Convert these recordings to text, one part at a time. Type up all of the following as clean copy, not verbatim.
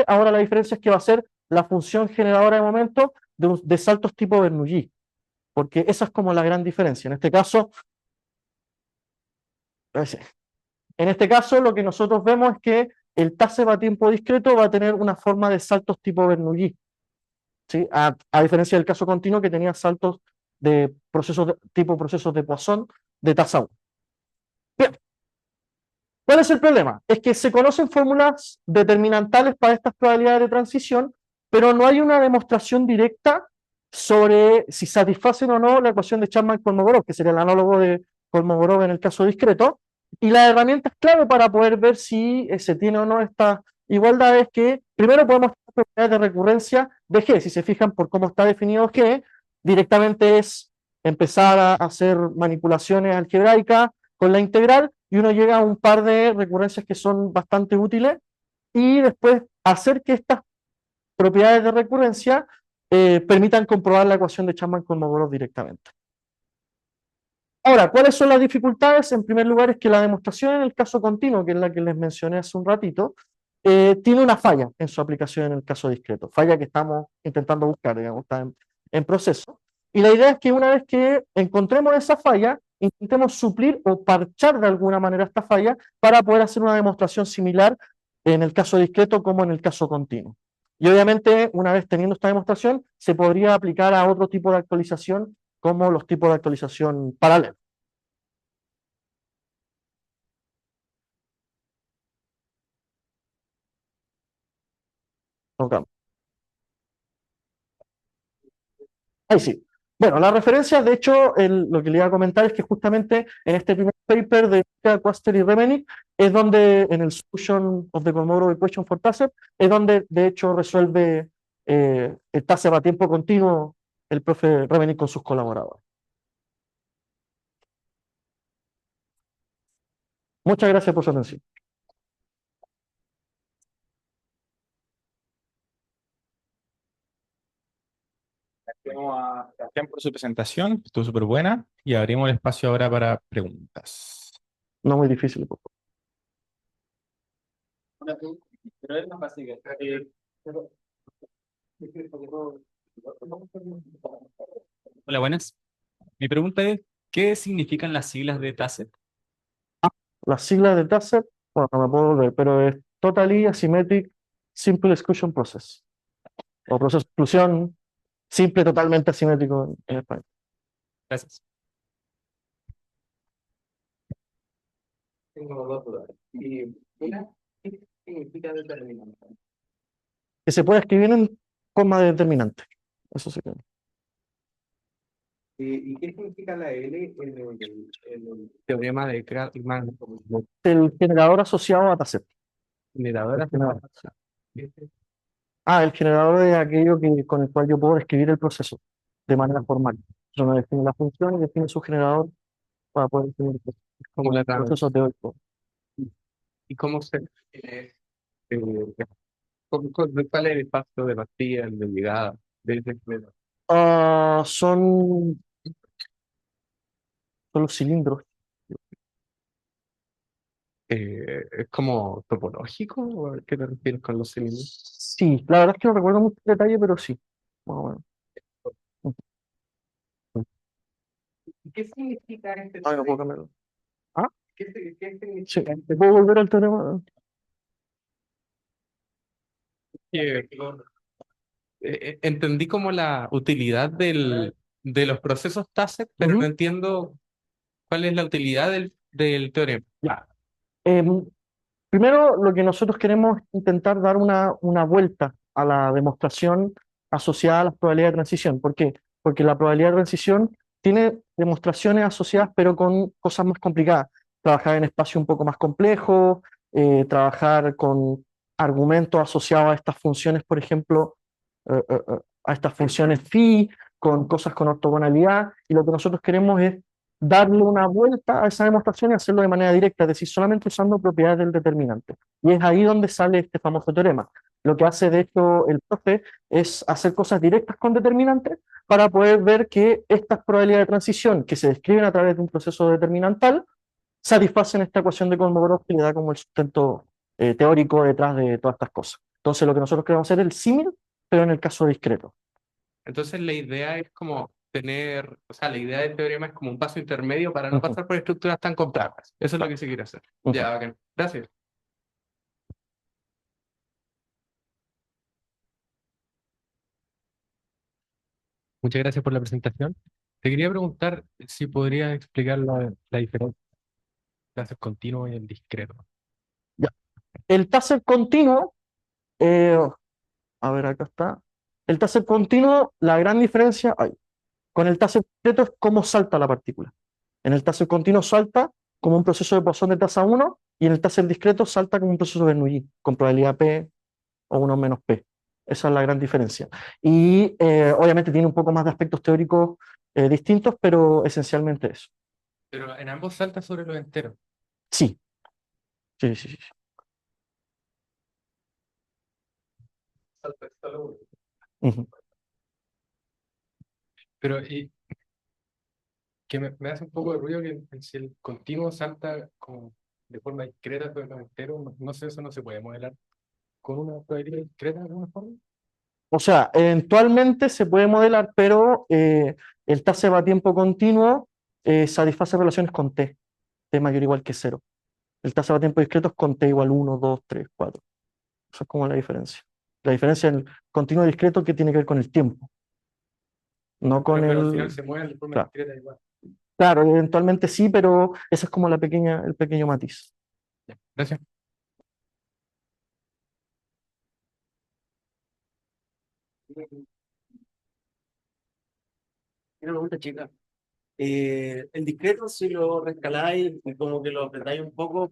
ahora la diferencia es que va a ser la función generadora de momento de saltos tipo Bernoulli, porque esa es como la gran diferencia. En este caso lo que nosotros vemos es que el TASEP a tiempo discreto va a tener una forma de saltos tipo Bernoulli, ¿sí? A diferencia del caso continuo que tenía saltos de tipo procesos de Poisson de tasa 1. Bien, ¿cuál es el problema? Es que se conocen fórmulas determinantales para estas probabilidades de transición, pero no hay una demostración directa sobre si satisfacen o no la ecuación de Chapman-Kolmogorov, que sería el análogo de Kolmogorov en el caso discreto, y la herramienta clave para poder ver si se tiene o no esta igualdad es que primero podemos tener propiedades de recurrencia de G. Si se fijan por cómo está definido G, directamente es empezar a hacer manipulaciones algebraicas con la integral y uno llega a un par de recurrencias que son bastante útiles y después hacer que estas propiedades de recurrencia permitan comprobar la ecuación de Chapman-Kolmogorov directamente. Ahora, ¿cuáles son las dificultades? En primer lugar es que la demostración en el caso continuo, que es la que les mencioné hace un ratito, tiene una falla en su aplicación en el caso discreto, falla que estamos intentando buscar, digamos, está en proceso. Y la idea es que una vez que encontremos esa falla, intentemos suplir o parchar de alguna manera esta falla para poder hacer una demostración similar en el caso discreto como en el caso continuo. Y obviamente, una vez teniendo esta demostración, se podría aplicar a otro tipo de actualización como los tipos de actualización paralelos. Ok. Ahí sí. Bueno, las referencias, de hecho, lo que le iba a comentar es que justamente en este primer paper de Quaster y Remenick es donde, en el Solution of the Kolmogorov Equation for TASEP, es donde de hecho resuelve el TASEP a tiempo continuo el profe Remenick con sus colaboradores. Muchas gracias por su atención. Agradecemos a Sebastián por su presentación, estuvo súper buena, y abrimos el espacio ahora para preguntas. No muy difícil, por favor. Una pregunta, pero es más fácil. Hola, buenas. Mi pregunta es, ¿qué significan las siglas de TASEP? Las siglas de TASEP, bueno, no me puedo volver, pero es Totally Asymmetric Simple Exclusion Process, o proceso de exclusión simple, totalmente asimétrico en español. Gracias. Tengo dos dudas. Y una, ¿qué significa determinante? Que se puede escribir en forma determinante. Eso sí que. ¿Y qué significa la L en el teorema de Krugman? El generador asociado a TASEP. Generadora. El generador es aquello con el cual yo puedo describir el proceso de manera formal. Yo me define la función y define su generador para poder definir el proceso. Es como Como la el tabla. proceso teórico. ¿Y cómo se eh, cuál es el espacio de partida, el de llegada de ese experimento? Son los cilindros. ¿Es como topológico? ¿O a qué te refieres con los cilindros? Sí, la verdad es que no recuerdo mucho detalle, pero sí. Más o menos. ¿Y qué significa este Ay, no puedo teorema? cambiarlo. Ah, ¿Qué sí. significa ¿Te puedo volver al teorema? que entendí como la utilidad de los procesos TASEP, pero Ujú. no entiendo cuál es la utilidad del teorema. Ya. Em, Primero, lo que nosotros queremos es intentar dar una vuelta a la demostración asociada a las probabilidades de transición. ¿Por qué? Porque la probabilidad de transición tiene demostraciones asociadas, pero con cosas más complicadas. Trabajar en espacios un poco más complejos, trabajar con argumentos asociados a estas funciones, por ejemplo, a estas funciones phi, con cosas con ortogonalidad, y lo que nosotros queremos es darle una vuelta a esa demostración y hacerlo de manera directa, es decir, solamente usando propiedades del determinante. Y es ahí donde sale este famoso teorema. Lo que hace, de hecho, el profe es hacer cosas directas con determinantes para poder ver que estas probabilidades de transición que se describen a través de un proceso determinantal satisfacen esta ecuación de Kolmogorov que le da como el sustento teórico detrás de todas estas cosas. Entonces lo que nosotros queremos hacer es el símil, pero en el caso discreto. Entonces la idea es como tener, o sea, la idea del teorema es como un paso intermedio para no Ujú, pasar por estructuras tan complejas. Eso es lo que se quiere hacer. ujú. Ya, bacán. Gracias. Muchas gracias por la presentación. Te quería preguntar si podrías explicar la diferencia entre el continuo y el discreto. Ya. El taser continuo, eh, a ver, acá está. El taser continuo, la gran diferencia con el taser discreto es cómo salta la partícula. En el taser continuo salta como un proceso de Poisson de tasa 1 y en el taser discreto salta como un proceso de Bernoulli con probabilidad P o 1 menos P. Esa es la gran diferencia. Y obviamente tiene un poco más de aspectos teóricos distintos, pero esencialmente eso. Pero en ambos salta sobre los enteros. Sí, sí, sí, sí. Salta solo uno. Ujú. Pero que me hace un poco de ruido que si el continuo salta como de forma discreta sobre los enteros, no sé, eso no se puede modelar con una probabilidad discreta de alguna forma. O sea, eventualmente se puede modelar, pero el taser a tiempo continuo satisface relaciones con T mayor o igual que cero. El taser a tiempo discreto es con T igual 1, 2, 3, 4. Esa es como la diferencia. La diferencia en el continuo discreto que tiene que ver con el tiempo, no con Pero al final el... se mueven de forma Claro, discreta igual. claro, eventualmente sí, pero ese es como el pequeño matiz. Gracias. Una pregunta chica. El discreto, si lo rescaláis y como que lo apretáis un poco,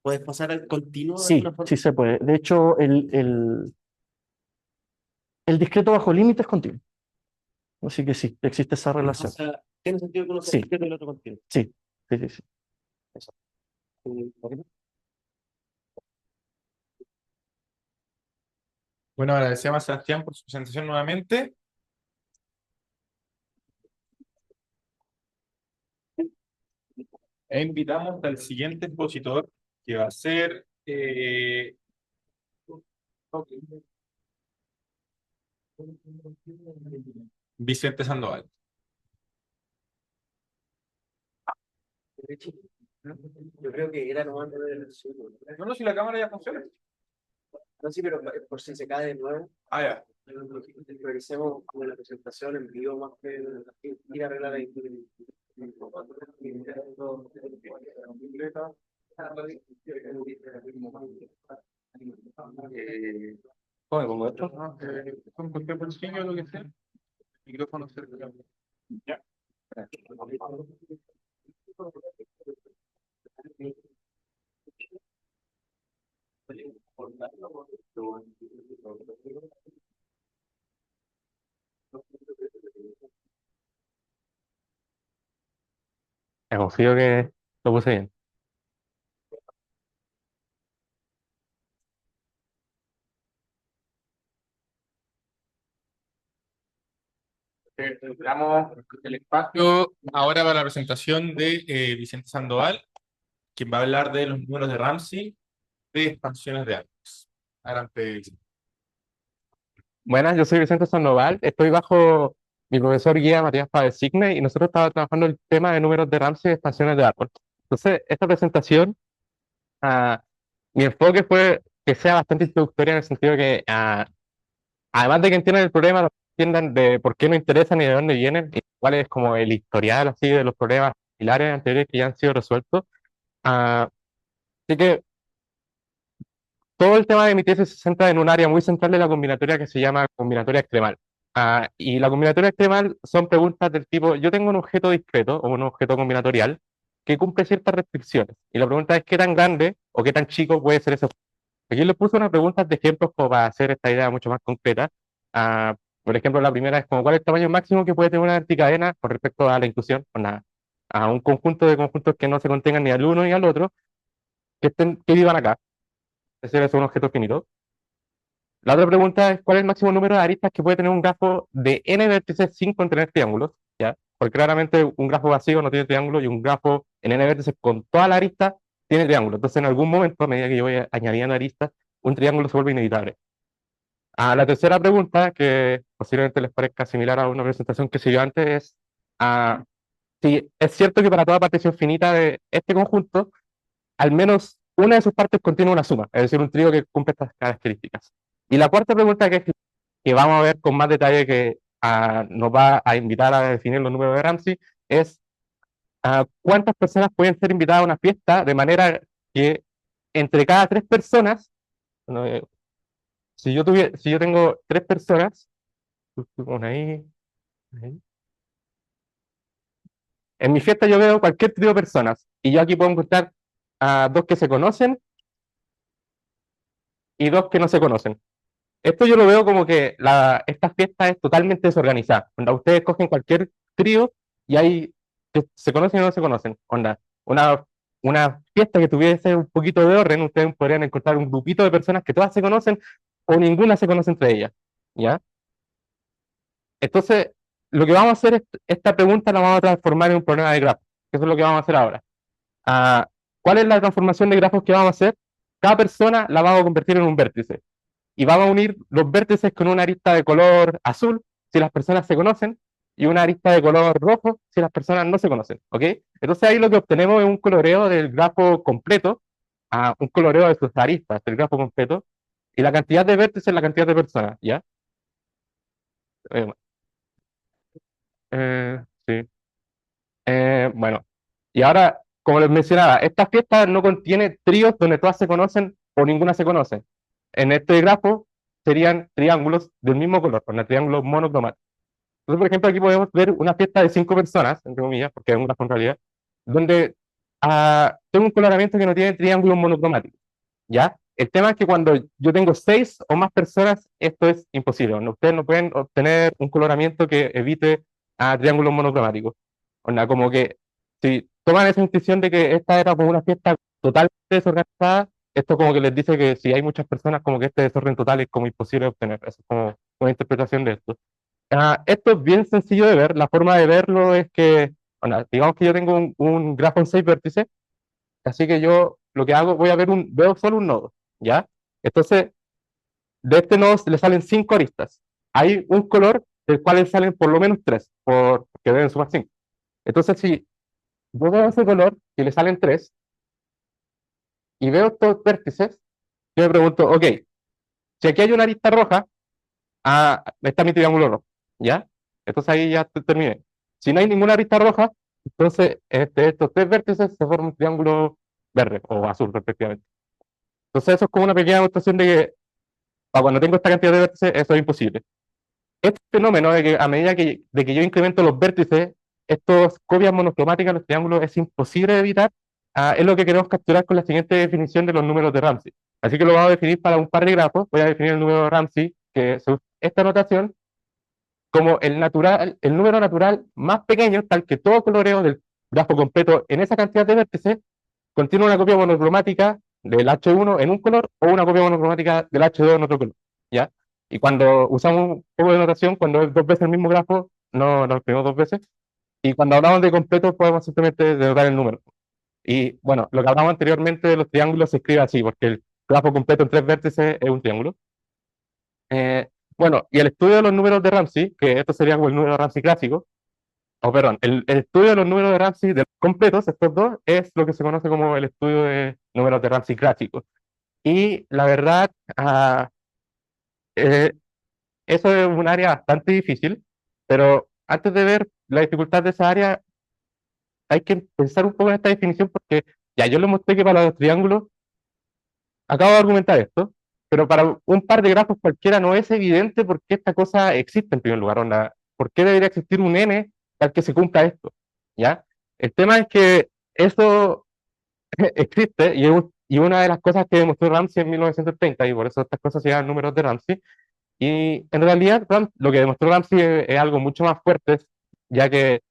puedes pasar al continuo de Sí, alguna forma. sí se puede. De hecho, el discreto bajo límite es continuo. Así que sí, existe esa O relación. sea, tiene sentido que uno sea Sí, discreto y el otro continuo. sí, sí, sí, sí. Eso. ¿Ok? Bueno, agradecemos a Sebastián por su presentación nuevamente. E invitamos al siguiente expositor, que va a ser Vicente Sandoval. Yo creo que era nomás de No, no, si la cámara ya funciona. no, sí, pero por si se cae de nuevo, Ah, ya. revisemos como la presentación en vivo más que ir a arreglar ahí. ¿Cómo me pongo esto? No, con cualquier bolsillo, lo que sea. Micrófono cerca. Ya. Me confío que lo puse bien. Damos el espacio ahora para la presentación de Vicente Sandoval, quien va a hablar de los números de Ramsey de expansiones de Alex. Adelante. Buenas, yo soy Vicente Sandoval, estoy bajo mi profesor guía Matías Pavesigne y nosotros estamos trabajando el tema de números de Ramsey y expansiones de árbol. Entonces, esta presentación, ah, mi enfoque fue que sea bastante introductoria en el sentido que, además de que entiendan el problema, entiendan de por qué no interesan y de dónde vienen, y cuál es como el historial así de los problemas similares anteriores que ya han sido resueltos. Ah, así que todo el tema de mi tesis se centra en un área muy central de la combinatoria que se llama combinatoria extremal. Y la combinatoria extremal son preguntas del tipo, yo tengo un objeto discreto o un objeto combinatorial que cumple ciertas restricciones. Y la pregunta es qué tan grande o qué tan chico puede ser ese objeto. Aquí les puse unas preguntas de ejemplos como para hacer esta idea mucho más concreta. Ah, por ejemplo, la primera es como, ¿cuál es el tamaño máximo que puede tener una anticadena con respecto a la inclusión? A un conjunto de conjuntos que no se contengan ni al uno ni al otro, que vivan acá. Ese es un objeto finito. La otra pregunta es, ¿cuál es el máximo número de aristas que puede tener un grafo de n vértices sin contener triángulos? ¿Ya? Porque claramente un grafo vacío no tiene triángulo y un grafo en n vértices con toda la arista tiene triángulo. Entonces, en algún momento, a medida que yo voy añadiendo aristas, un triángulo se vuelve inevitable. La tercera pregunta, que posiblemente les parezca similar a una presentación que se dio antes, es si es cierto que para toda partición finita de este conjunto, al menos una de sus partes contiene una suma, es decir, un trío que cumple estas características. Y la cuarta pregunta, que vamos a ver con más detalle, que nos va a invitar a definir los números de Ramsey, es cuántas personas pueden ser invitadas a una fiesta de manera que entre cada 3 personas, bueno, si yo tengo 3 personas, una ahí, ahí. En mi fiesta yo veo cualquier trío de personas y yo aquí puedo encontrar a 2 que se conocen y 2 que no se conocen. Esto yo lo veo como que esta fiesta es totalmente desorganizada. Onda, ustedes cogen cualquier trío y hay que se conocen o no se conocen. Onda, una fiesta que tuviese un poquito de orden, ustedes podrían encontrar un grupito de personas que todas se conocen o ninguna se conoce entre ellas. ¿Ya? Entonces, lo que vamos a hacer es, esta pregunta la vamos a transformar en un problema de grafos, que eso es lo que vamos a hacer ahora. ¿Cuál es la transformación de grafos que vamos a hacer? Cada persona la vamos a convertir en un vértice y vamos a unir los vértices con una arista de color azul si las personas se conocen y una arista de color rojo si las personas no se conocen, ¿ok? Entonces ahí lo que obtenemos es un coloreo del grafo completo, un coloreo de sus aristas del grafo completo, y la cantidad de vértices es la cantidad de personas, ¿ya? Eh, sí. Bueno, y ahora, como les mencionaba, esta fiesta no contiene tríos donde todas se conocen o ninguna se conoce. En este grafo serían triángulos del mismo color, con triángulos monocromáticos. Entonces, por ejemplo, aquí podemos ver una fiesta de 5 personas, entre comillas, porque es un grafo en realidad, donde tengo un coloramiento que no tiene triángulos monocromáticos, ¿ya? El tema es que cuando yo tengo 6 o más personas, esto es imposible. Ustedes no pueden obtener un coloramiento que evite triángulos monocromáticos. Onda, como que si toman esa intuición de que esta era como una fiesta totalmente desorganizada, esto como que les dice que si hay muchas personas, como que este desorden total es como imposible de obtener. Eso es como una interpretación de esto. Esto es bien sencillo de ver. La forma de verlo es que, bueno, digamos que yo tengo un grafo en 6 vértices, así que yo lo que hago, veo solo un nodo, ¿ya? Entonces, de este nodo le salen 5 aristas. Hay un color del cual le salen por lo menos 3, porque deben sumar 5. Entonces, si yo veo ese color y le salen 3, y veo estos vértices, yo me pregunto, ok, si aquí hay una arista roja, está mi triángulo rojo, ¿ya? Entonces ahí ya terminé. Si no hay ninguna arista roja, entonces estos 3 vértices se forman un triángulo verde o azul, respectivamente. Entonces eso es como una pequeña demostración de que cuando tengo esta cantidad de vértices, eso es imposible. Este fenómeno de que a medida de que yo incremento los vértices, estos copias monocromáticas, los triángulos, es imposible de evitar, es lo que queremos capturar con la siguiente definición de los números de Ramsey. Así que lo vamos a definir para un par de grafos. Voy a definir el número de Ramsey, que se usa esta notación, como el número natural más pequeño, tal que todo coloreo del grafo completo en esa cantidad de vértices contiene una copia monocromática del H1 en un color o una copia monocromática del H2 en otro color, ¿ya? Y cuando usamos un poco de notación, cuando es 2 veces el mismo grafo, no lo escribimos 2 veces. Y cuando hablamos de completo, podemos simplemente denotar el número. Y bueno, lo que hablamos anteriormente de los triángulos se escribe así, porque el grafo completo en 3 vértices es un triángulo. Bueno, y el estudio de los números de Ramsey, que esto sería como el número de Ramsey clásico, perdón, el estudio de los números de Ramsey de completos, estos dos, es lo que se conoce como el estudio de números de Ramsey clásicos. Y la verdad, eh, eso es un área bastante difícil, pero antes de ver la dificultad de esa área, hay que pensar un poco en esta definición porque ya yo les mostré que para los triángulos, acabo de argumentar esto, pero para un par de grafos cualquiera no es evidente por qué esta cosa existe en primer lugar. Onda, ¿por qué debería existir un n tal que se cumpla esto? ¿Ya? El tema es que eso existe y una de las cosas que demostró Ramsey en 1930, y por eso estas cosas se llaman números de Ramsey, y en realidad lo que demostró Ramsey es algo mucho más fuerte, ya que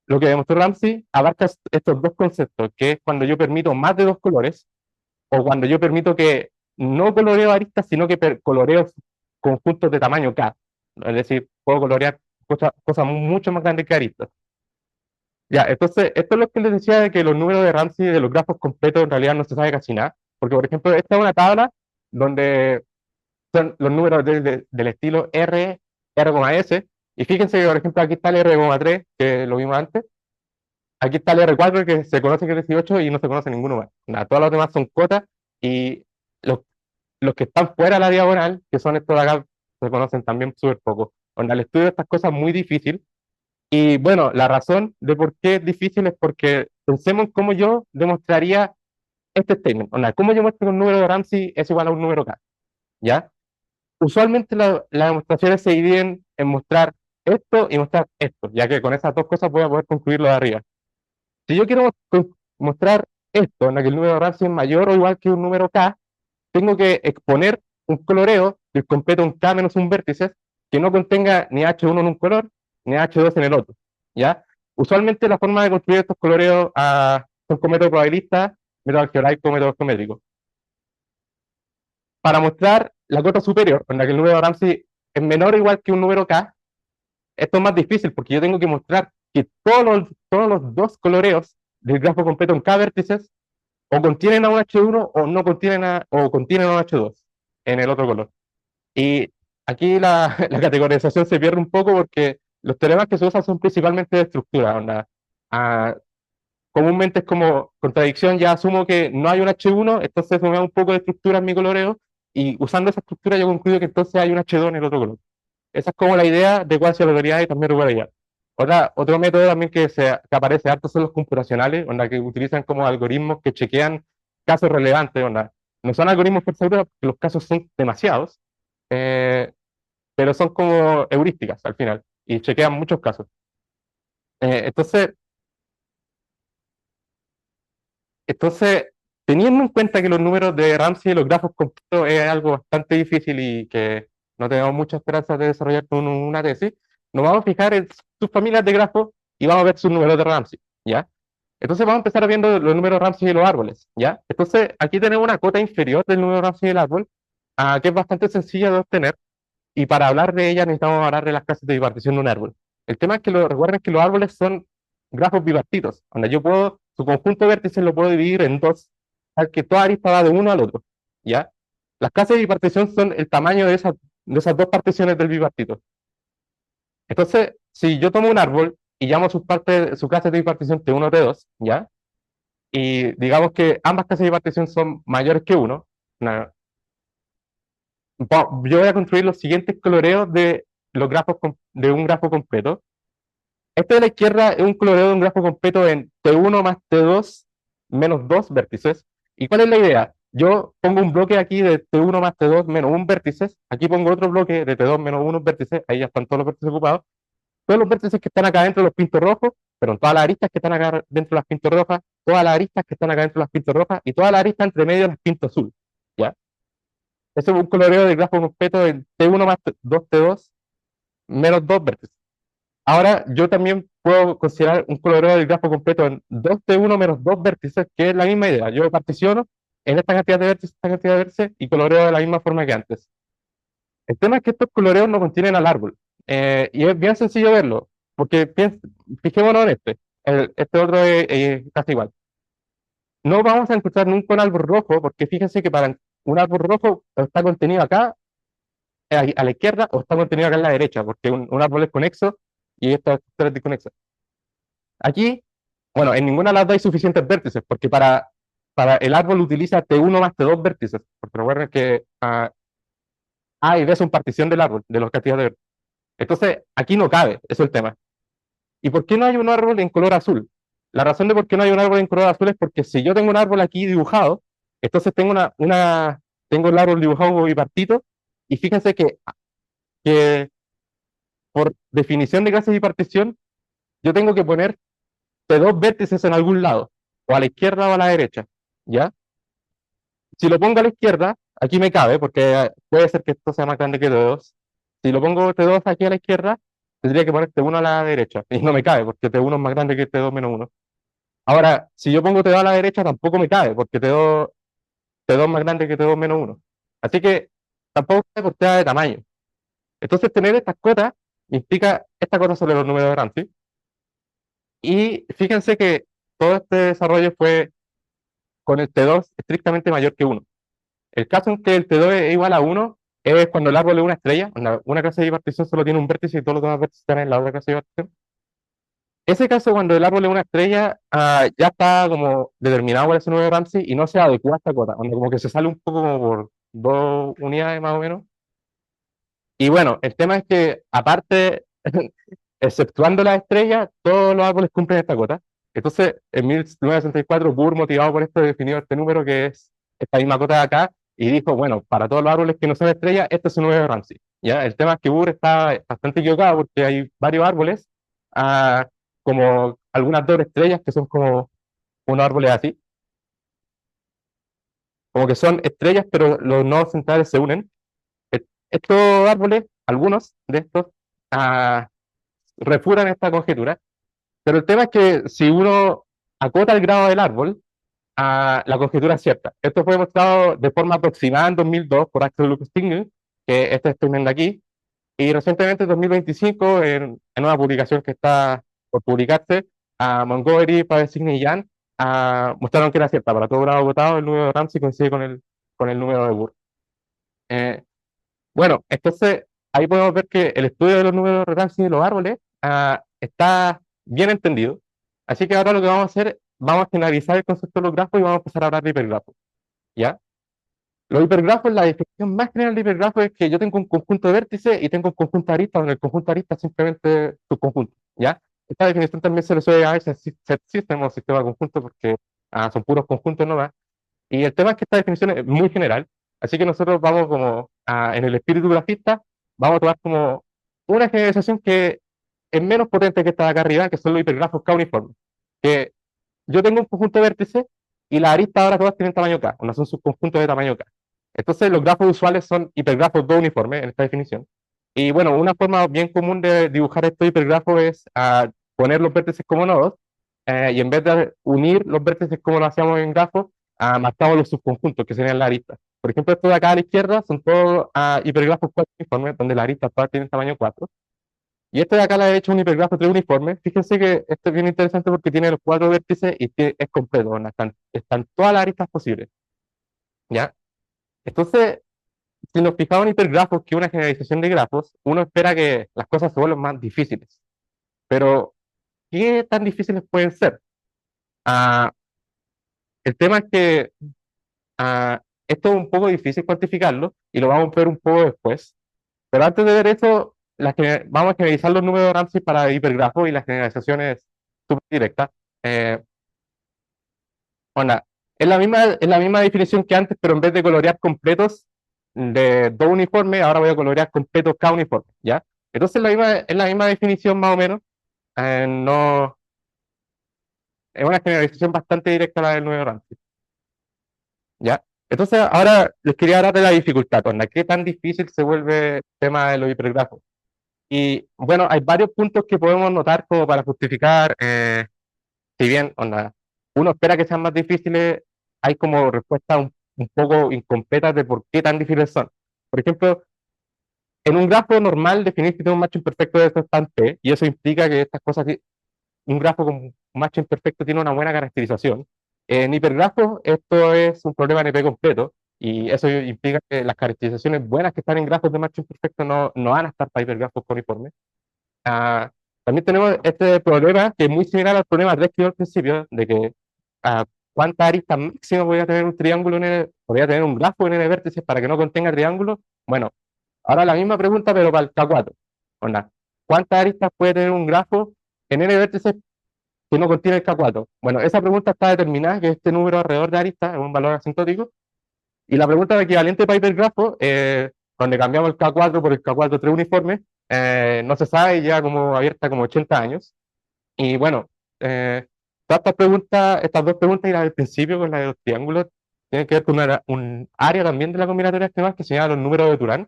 lo que demostró Ramsey abarca estos dos conceptos, que es cuando yo permito más de 2 colores, o cuando yo permito que no coloreo aristas, sino que coloreo conjuntos de tamaño K. Es decir, puedo colorear cosas mucho más grandes que aristas. Ya, entonces, esto es lo que les decía de que los números de Ramsey de los grafos completos en realidad no se sabe casi nada. Porque, por ejemplo, esta es una tabla donde son los números del estilo R, R,S, y fíjense que, por ejemplo, aquí está el R,3, que lo vimos antes, aquí está el R4, que se conoce que es 18 y no se conoce ninguno más. Nada, todos los demás son cotas, y los, los que están fuera de la diagonal, que son estos de acá, se conocen también súper poco. Onda, el estudio de estas cosas es muy difícil, y bueno, la razón de por qué es difícil es porque pensemos en cómo yo demostraría este statement. Onda, cómo yo muestro que un número de Ramsey es igual a un número K, ¿ya? Usualmente las demostraciones se dividen en mostrar esto y mostrar esto, ya que con esas dos cosas voy a poder concluir lo de arriba. Si yo quiero mostrar esto, en la que el número de Ramsey es mayor o igual que un número K, tengo que exponer un coloreo que completa un K menos un vértice que no contenga ni H1 en un color, ni H2 en el otro, ¿ya? Usualmente la forma de construir estos coloreos son con método probabilista, método algebraico, método geométrico. Para mostrar la cota superior, en la que el número de Ramsey es menor o igual que un número K, esto es más difícil porque yo tengo que mostrar que todos los dos coloreos del grafo completo en K vértices o contienen a un H1 o no contienen o contienen a un H2 en el otro color. Y aquí la categorización se pierde un poco porque los teoremas que se usan son principalmente de estructura. Onda. Ah, comúnmente es como contradicción, ya asumo que no hay un H1, entonces me da un poco de estructura en mi coloreo, y usando esa estructura yo concluyo que entonces hay un H2 en el otro color. Esa es como la idea de cuasi-aleatoriedad y también regularidad. Otro método también que aparece harto son los computacionales, onda, que utilizan como algoritmos que chequean casos relevantes. Onda. No son algoritmos por seguro porque los casos son demasiados, eh, pero son como heurísticas al final y chequean muchos casos. Entonces, Entonces, teniendo en cuenta que los números de Ramsey y los grafos completos es algo bastante difícil y que no tenemos mucha esperanza de desarrollar una tesis, nos vamos a fijar en sus familias de grafos y vamos a ver sus números de Ramsey, ¿ya? Entonces vamos a empezar viendo los números Ramsey y los árboles, ¿ya? Entonces aquí tenemos una cota inferior del número Ramsey del árbol, que es bastante sencilla de obtener, y para hablar de ella necesitamos hablar de las clases de bipartición de un árbol. El tema es que recuerden que los árboles son grafos bipartitos, donde yo puedo, su conjunto de vértices lo puedo dividir en dos, al que toda arista va de uno al otro, ¿ya? Las clases de bipartición son el tamaño de esas dos particiones del bipartito. Entonces, si yo tomo un árbol y llamo sus clases de bipartición T1 T2, ¿ya? Y digamos que ambas clases de bipartición son mayores que uno, yo voy a construir los siguientes coloreos de los grafos de un grafo completo. Este de la izquierda es un coloreo de un grafo completo en T1 más T2 menos 2 vértices. ¿Y cuál es la idea? Yo pongo un bloque aquí de T1 más T2 menos 1 vértices. Aquí pongo otro bloque de T2 menos 1 vértices. Ahí ya están todos los vértices ocupados. Todos los vértices que están acá dentro de los pintos rojos, pero todas las aristas que están acá dentro de las pintos rojas, todas las aristas que están acá dentro de las pintos rojas y todas las aristas entre medio de las pintos azul. ¿Ya? Ese es un coloreo del grafo completo en T1 más 2T2 menos 2 vértices. Ahora yo también puedo considerar un coloreo del grafo completo en 2T1 menos 2 vértices, que es la misma idea. Yo particiono en esta cantidad de vértices, esta cantidad de vértices, y coloreo de la misma forma que antes. El tema es que estos coloreos no contienen al árbol. Y es bien sencillo verlo, porque fijémonos en este otro es casi igual. No vamos a encontrar nunca un árbol rojo, porque fíjense que para un árbol rojo está contenido acá a la izquierda o está contenido acá a la derecha, porque un árbol es conexo y esta estructura es disconexa. Aquí, bueno, en ninguna de las dos hay suficientes vértices, porque para el árbol utiliza T1 más T2 vértices, porque recuerden que A y B son partición del árbol, de los cantidades de vértices. Entonces, aquí no cabe, eso es el tema. ¿Y por qué no hay un árbol en color azul? La razón de por qué no hay un árbol en color azul es porque si yo tengo un árbol aquí dibujado, entonces tengo el árbol dibujado bipartito, y fíjense que por definición de clase de bipartición, yo tengo que poner T2 vértices en algún lado, o a la izquierda o a la derecha, ¿ya? Si lo pongo a la izquierda, aquí me cabe, porque puede ser que esto sea más grande que T2. Si lo pongo T2 aquí a la izquierda, tendría que poner T1 a la derecha, y no me cabe, porque T1 es más grande que T2 menos 1. Ahora, si yo pongo T2 a la derecha, tampoco me cabe, porque T2 es más grande que T2 menos 1. Así que tampoco cabe por tema de tamaño. Entonces, tener estas cotas implica esta cota sobre los números de Ramsey. Y fíjense que todo este desarrollo fue con el T2 estrictamente mayor que 1. el caso en que el T2 es igual a 1 es cuando el árbol es una estrella, una clase de bipartición solo tiene un vértice y todos los demás vértices están en la otra clase de bipartición. Ese caso, cuando el árbol es una estrella, ya está como determinado por ese 9 de Ramsey y no se adecua a esta cota, como que se sale un poco como por 2 unidades más o menos. Y bueno, el tema es que, aparte, exceptuando las estrellas, todos los árboles cumplen esta cota. Entonces, en 1964, Bohr, motivado por esto, definió este número que es esta misma cota de acá y dijo, bueno, para todos los árboles que no son estrellas, este es un 9 de Ramsey. ¿Ya? El tema es que Bohr está bastante equivocado porque hay varios árboles, ah, como algunas doble estrellas que son como unos árboles así, como que son estrellas, pero los nodos centrales se unen. Estos árboles, algunos de estos, ah, refutan esta conjetura, pero el tema es que si uno acota el grado del árbol, la conjetura es cierta. Esto fue demostrado de forma aproximada en 2002 por Axel Lukas-Stigner, que estoy viendo aquí, y recientemente en 2025, en una publicación que está por publicarse, Montgomery, Pavesigne y Yan mostraron que era cierta. Para todo grado acotado, el número de Ramsey coincide con el número de Bohr. Bueno, entonces ahí podemos ver que el estudio de los números de Ramsey de los árboles está bien entendido. Así que ahora lo que vamos a hacer, vamos a generalizar el concepto de los grafos y vamos a empezar a hablar de hipergrafos. ¿Ya? Los hipergrafos, la definición más general de hipergrafo es que yo tengo un conjunto de vértices y tengo un conjunto de aristas, donde el conjunto de aristas simplemente subconjunto. ¿Ya? Esta definición también se le suele llamar set system o sistema conjunto porque son puros conjuntos nomás. Y el tema es que esta definición es muy general, así que nosotros vamos como, en el espíritu grafista, vamos a tomar como una generalización que es menos potente que esta de acá arriba, que son los hipergrafos K uniformes. Que yo tengo un conjunto de vértices y las aristas ahora todas tienen tamaño K, no son subconjuntos de tamaño K. Entonces los grafos usuales son hipergrafos dos uniformes en esta definición. Y bueno, una forma bien común de dibujar estos hipergrafos es poner los vértices como nodos, y en vez de unir los vértices como lo hacíamos en grafos, marcamos los subconjuntos, que serían las aristas. Por ejemplo, estos de acá a la izquierda son todos hipergrafos 4 uniformes, donde las aristas todas tienen tamaño 4. Y este de acá a la derecha es un hipergrafo 3 uniforme. Fíjense que esto es bien interesante porque tiene los 4 vértices y es completo, ¿no? Están todas las aristas posibles. ¿Ya? Entonces, si nos fijamos en hipergrafos, que es una generalización de grafos, uno espera que las cosas se vuelvan más difíciles. Pero, ¿qué tan difíciles pueden ser? Ah, el tema es que esto es un poco difícil cuantificarlo y lo vamos a ver un poco después. Pero antes de ver eso, vamos a generalizar los números de Ramsey para hipergrafos y la generalización es súper directa. Onda, es la misma definición que antes, pero en vez de colorear completos de dos uniformes, ahora voy a colorear completos K uniforme, ¿ya? Entonces es la misma definición más o menos. No, es una generalización bastante directa la del número de Ramsey, ¿ya? Entonces ahora les quería hablar de la dificultad, onda, ¿qué tan difícil se vuelve el tema de los hipergrafos? Y bueno, hay varios puntos que podemos notar como para justificar, si bien onda, uno espera que sean más difíciles, hay como respuestas un poco incompletas de por qué tan difíciles son. Por ejemplo, en un grafo normal definir que tiene un macho imperfecto de eso está en P, y eso implica que estas cosas, un grafo con un macho imperfecto tiene una buena caracterización. En hipergrafos esto es un problema NP completo, y eso implica que las caracterizaciones buenas que están en grafos de macho imperfecto no van a estar para hipergrafos uniformes. Ah, también tenemos este problema que es muy similar al problema 3 que dio al principio, de que cuántas aristas máximas voy a tener un triángulo voy a tener un grafo en n vértices para que no contenga triángulo. Bueno, ahora la misma pregunta, pero para el K4. Onda, ¿cuántas aristas puede tener un grafo en n vértices que no contiene el K4? Bueno, esa pregunta está determinada, que este número alrededor de aristas es un valor asintótico, y la pregunta de equivalente para hipergrafo, donde cambiamos el K4 por el K4 3 uniforme, no se sabe, ya como abierta como 80 años. Y bueno, todas estas dos preguntas y la del principio con la de los triángulos, tienen que ver con un área también de la combinatoria extremal que se llama los números de Turán.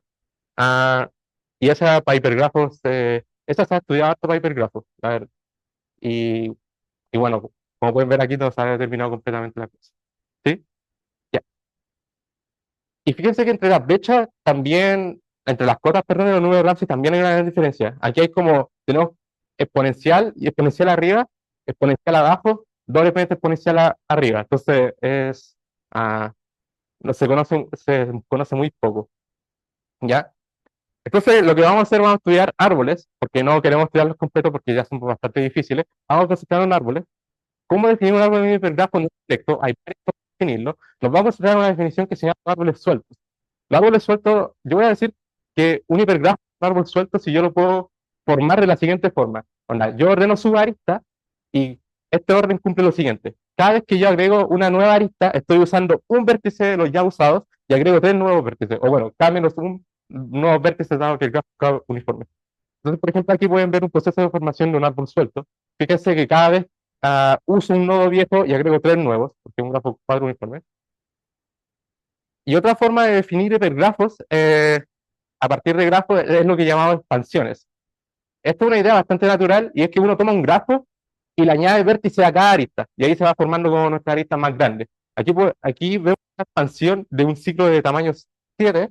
Y esa para hipergrafos, esa se ha estudiado harto para hipergrafos. A ver, y, y bueno, como pueden ver aquí, no se ha determinado completamente la cosa. ¿Sí? Ya. Y fíjense que entre las brechas también, entre las cotas, perdón, de los números de Ramsey también hay una gran diferencia. Aquí hay como, tenemos exponencial y exponencial arriba, exponencial abajo, doble exponencial arriba. Entonces es no se conoce muy poco, ¿ya? Entonces, lo que vamos a hacer, vamos a estudiar árboles, porque no queremos estudiarlos completos porque ya son bastante difíciles. Vamos a concentrar en árboles. ¿Cómo definir un árbol en hipergrafo no directo? Hay varias formas de definirlo. Nos vamos a centrar en una definición que se llama árboles sueltos. Los árboles sueltos, yo voy a decir que un hipergrafo es un árbol suelto si yo lo puedo formar de la siguiente forma. Onda, yo ordeno su arista y este orden cumple lo siguiente. Cada vez que yo agrego una nueva arista, estoy usando un vértice de los ya usados y agrego tres nuevos vértices. O bueno, cada menos un nuevo vértice dado que el grafo es uniforme. Entonces, por ejemplo, aquí pueden ver un proceso de formación de un árbol suelto. Fíjense que cada vez uso un nodo viejo y agrego tres nuevos, porque es un grafo cuadro uniforme. Y otra forma de definir hipergrafos a partir de grafos es lo que llamamos expansiones. Esto es una idea bastante natural y es que uno toma un grafo y le añade vértices a cada arista y ahí se va formando como nuestra arista más grande. Aquí vemos una expansión de un ciclo de tamaño 7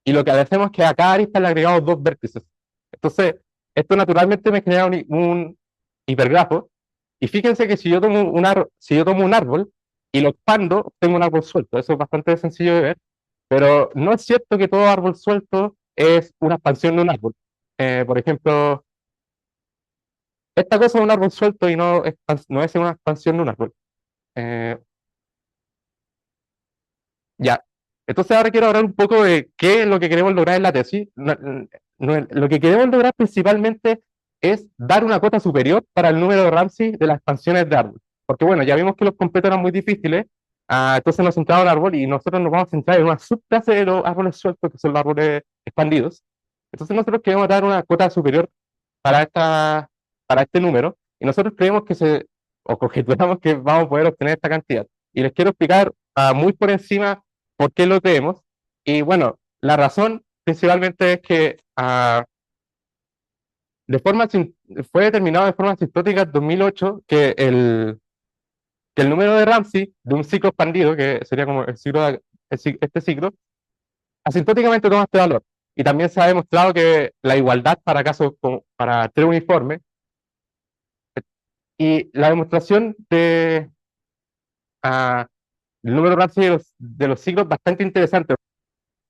y lo que hacemos es que a cada arista le agregamos dos vértices. Entonces, esto naturalmente me genera un hipergrafo y fíjense que si yo tomo un árbol y lo expando, tengo un árbol suelto. Eso es bastante sencillo de ver, pero no es cierto que todo árbol suelto es una expansión de un árbol. Por ejemplo, esta cosa es un árbol suelto y no es una expansión de un árbol. Eh, ya. Entonces ahora quiero hablar un poco de qué es lo que queremos lograr en la tesis. Lo que queremos lograr principalmente es dar una cota superior para el número de Ramsey de las expansiones de árbol. Porque bueno, ya vimos que los completos eran muy difíciles, entonces nos centramos en árbol y nosotros nos vamos a centrar en una subclase de los árboles sueltos, que son los árboles expandidos. Entonces nosotros queremos dar una cota superior para, para este número y nosotros creemos o conjeturamos que vamos a poder obtener esta cantidad. Y les quiero explicar muy por encima por qué lo creemos. Y bueno, la razón principalmente es que fue determinado de forma asintótica en 2008 que el número de Ramsey de un ciclo expandido, que sería como este ciclo, asintóticamente toma este valor. Y también se ha demostrado que la igualdad para casos para tres uniformes. Y la demostración ah, del número Ramsey de los ciclos bastante interesante.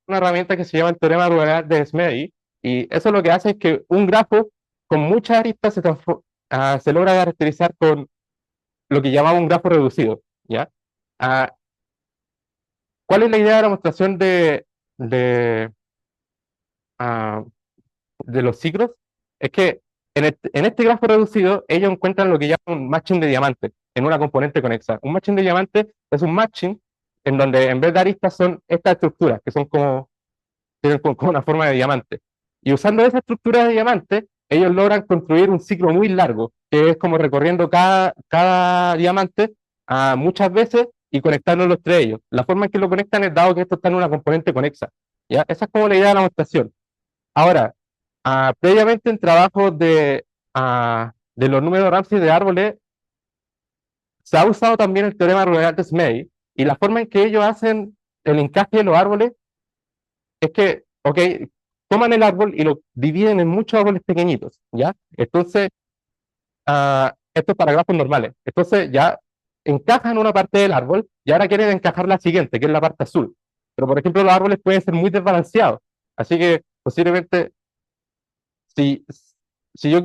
Una herramienta que se llama el teorema de Smedley, y eso lo que hace es que un grafo con muchas aristas se logra caracterizar con lo que llamamos un grafo reducido, ¿ya? Ah, ¿Cuál es la idea de la demostración de, ah, de los ciclos? Es que en este grafo reducido ellos encuentran lo que llaman un matching de diamante en una componente conexa. Un matching de diamante es un matching en donde en vez de aristas son estas estructuras, que tienen como una forma de diamante. Y usando esa estructura de diamante, ellos logran construir un ciclo muy largo, que es como recorriendo cada diamante muchas veces y conectándolos entre ellos. La forma en que lo conectan es dado que esto está en una componente conexa. ¿Ya? Esa es como la idea de la demostración. Ahora, previamente en trabajos de los números Ramsey de árboles, se ha usado también el teorema rural de Smedley, y la forma en que ellos hacen el encaje de los árboles es que, ok, toman el árbol y lo dividen en muchos árboles pequeñitos, ¿ya? Entonces, esto es para grafos normales. Entonces, ya encajan una parte del árbol y ahora quieren encajar la siguiente, que es la parte azul. Pero, por ejemplo, los árboles pueden ser muy desbalanceados. Así que, posiblemente, si, si yo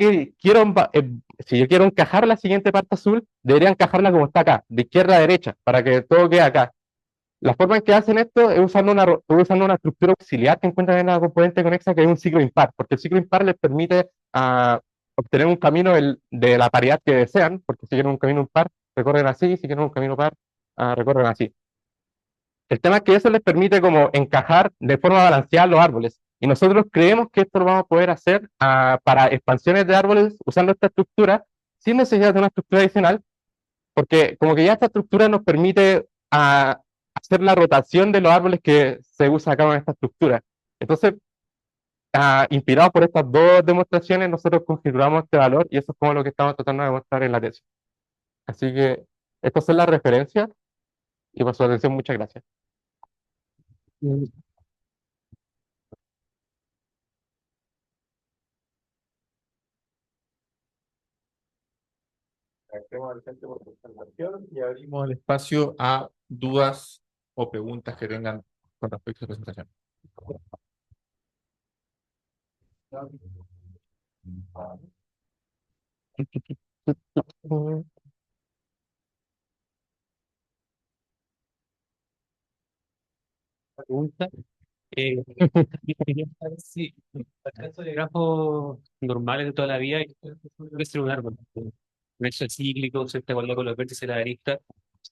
si yo quiero encajar la siguiente parte azul, debería encajarla como está acá, de izquierda a derecha, para que todo quede acá. La forma en que hacen esto es usando una estructura auxiliar que encuentran en la componente conexa, que es un ciclo impar, porque el ciclo impar les permite obtener un camino de la paridad que desean, porque si quieren un camino impar, recorren así, si quieren un camino par, recorren así. El tema es que eso les permite como encajar de forma balanceada los árboles, y nosotros creemos que esto lo vamos a poder hacer para expansiones de árboles usando esta estructura, sin necesidad de una estructura adicional, porque como que ya esta estructura nos permite hacer la rotación de los árboles que se usa acá en esta estructura. Entonces, inspirados por estas dos demostraciones, nosotros configuramos este valor y eso es como lo que estamos tratando de demostrar en la tesis. Así que estas son las referencias y por su atención, muchas gracias. Agradecemos al Vicente por su presentación y abrimos el espacio a dudas o preguntas que tengan con respecto a su presentación. Pregunta. Quería saber si el caso de grafos normales de toda la vida puede ser un árbol. Un hecho cíclico, se está igual con los vértices de la arista.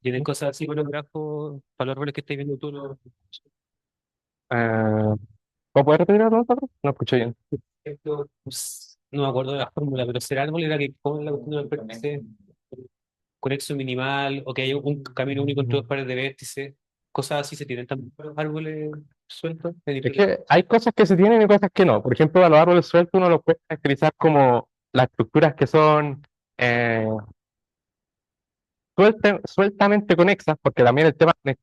¿Tienen cosas así con los grafos para los árboles que estáis viendo tú? ¿Cómo puedes repetir la pregunta? No escuché bien. No me acuerdo de la fórmula, pero ser árbol era que con la cuestión de los vértices, conexo minimal, o que haya un camino único entre dos pares de vértices. Cosas así se tienen también para los árboles sueltos. Es que hay cosas que se tienen y cosas que no. Por ejemplo, a los árboles sueltos uno los puede caracterizar como las estructuras que son eh, sueltamente conexas, porque también el tema de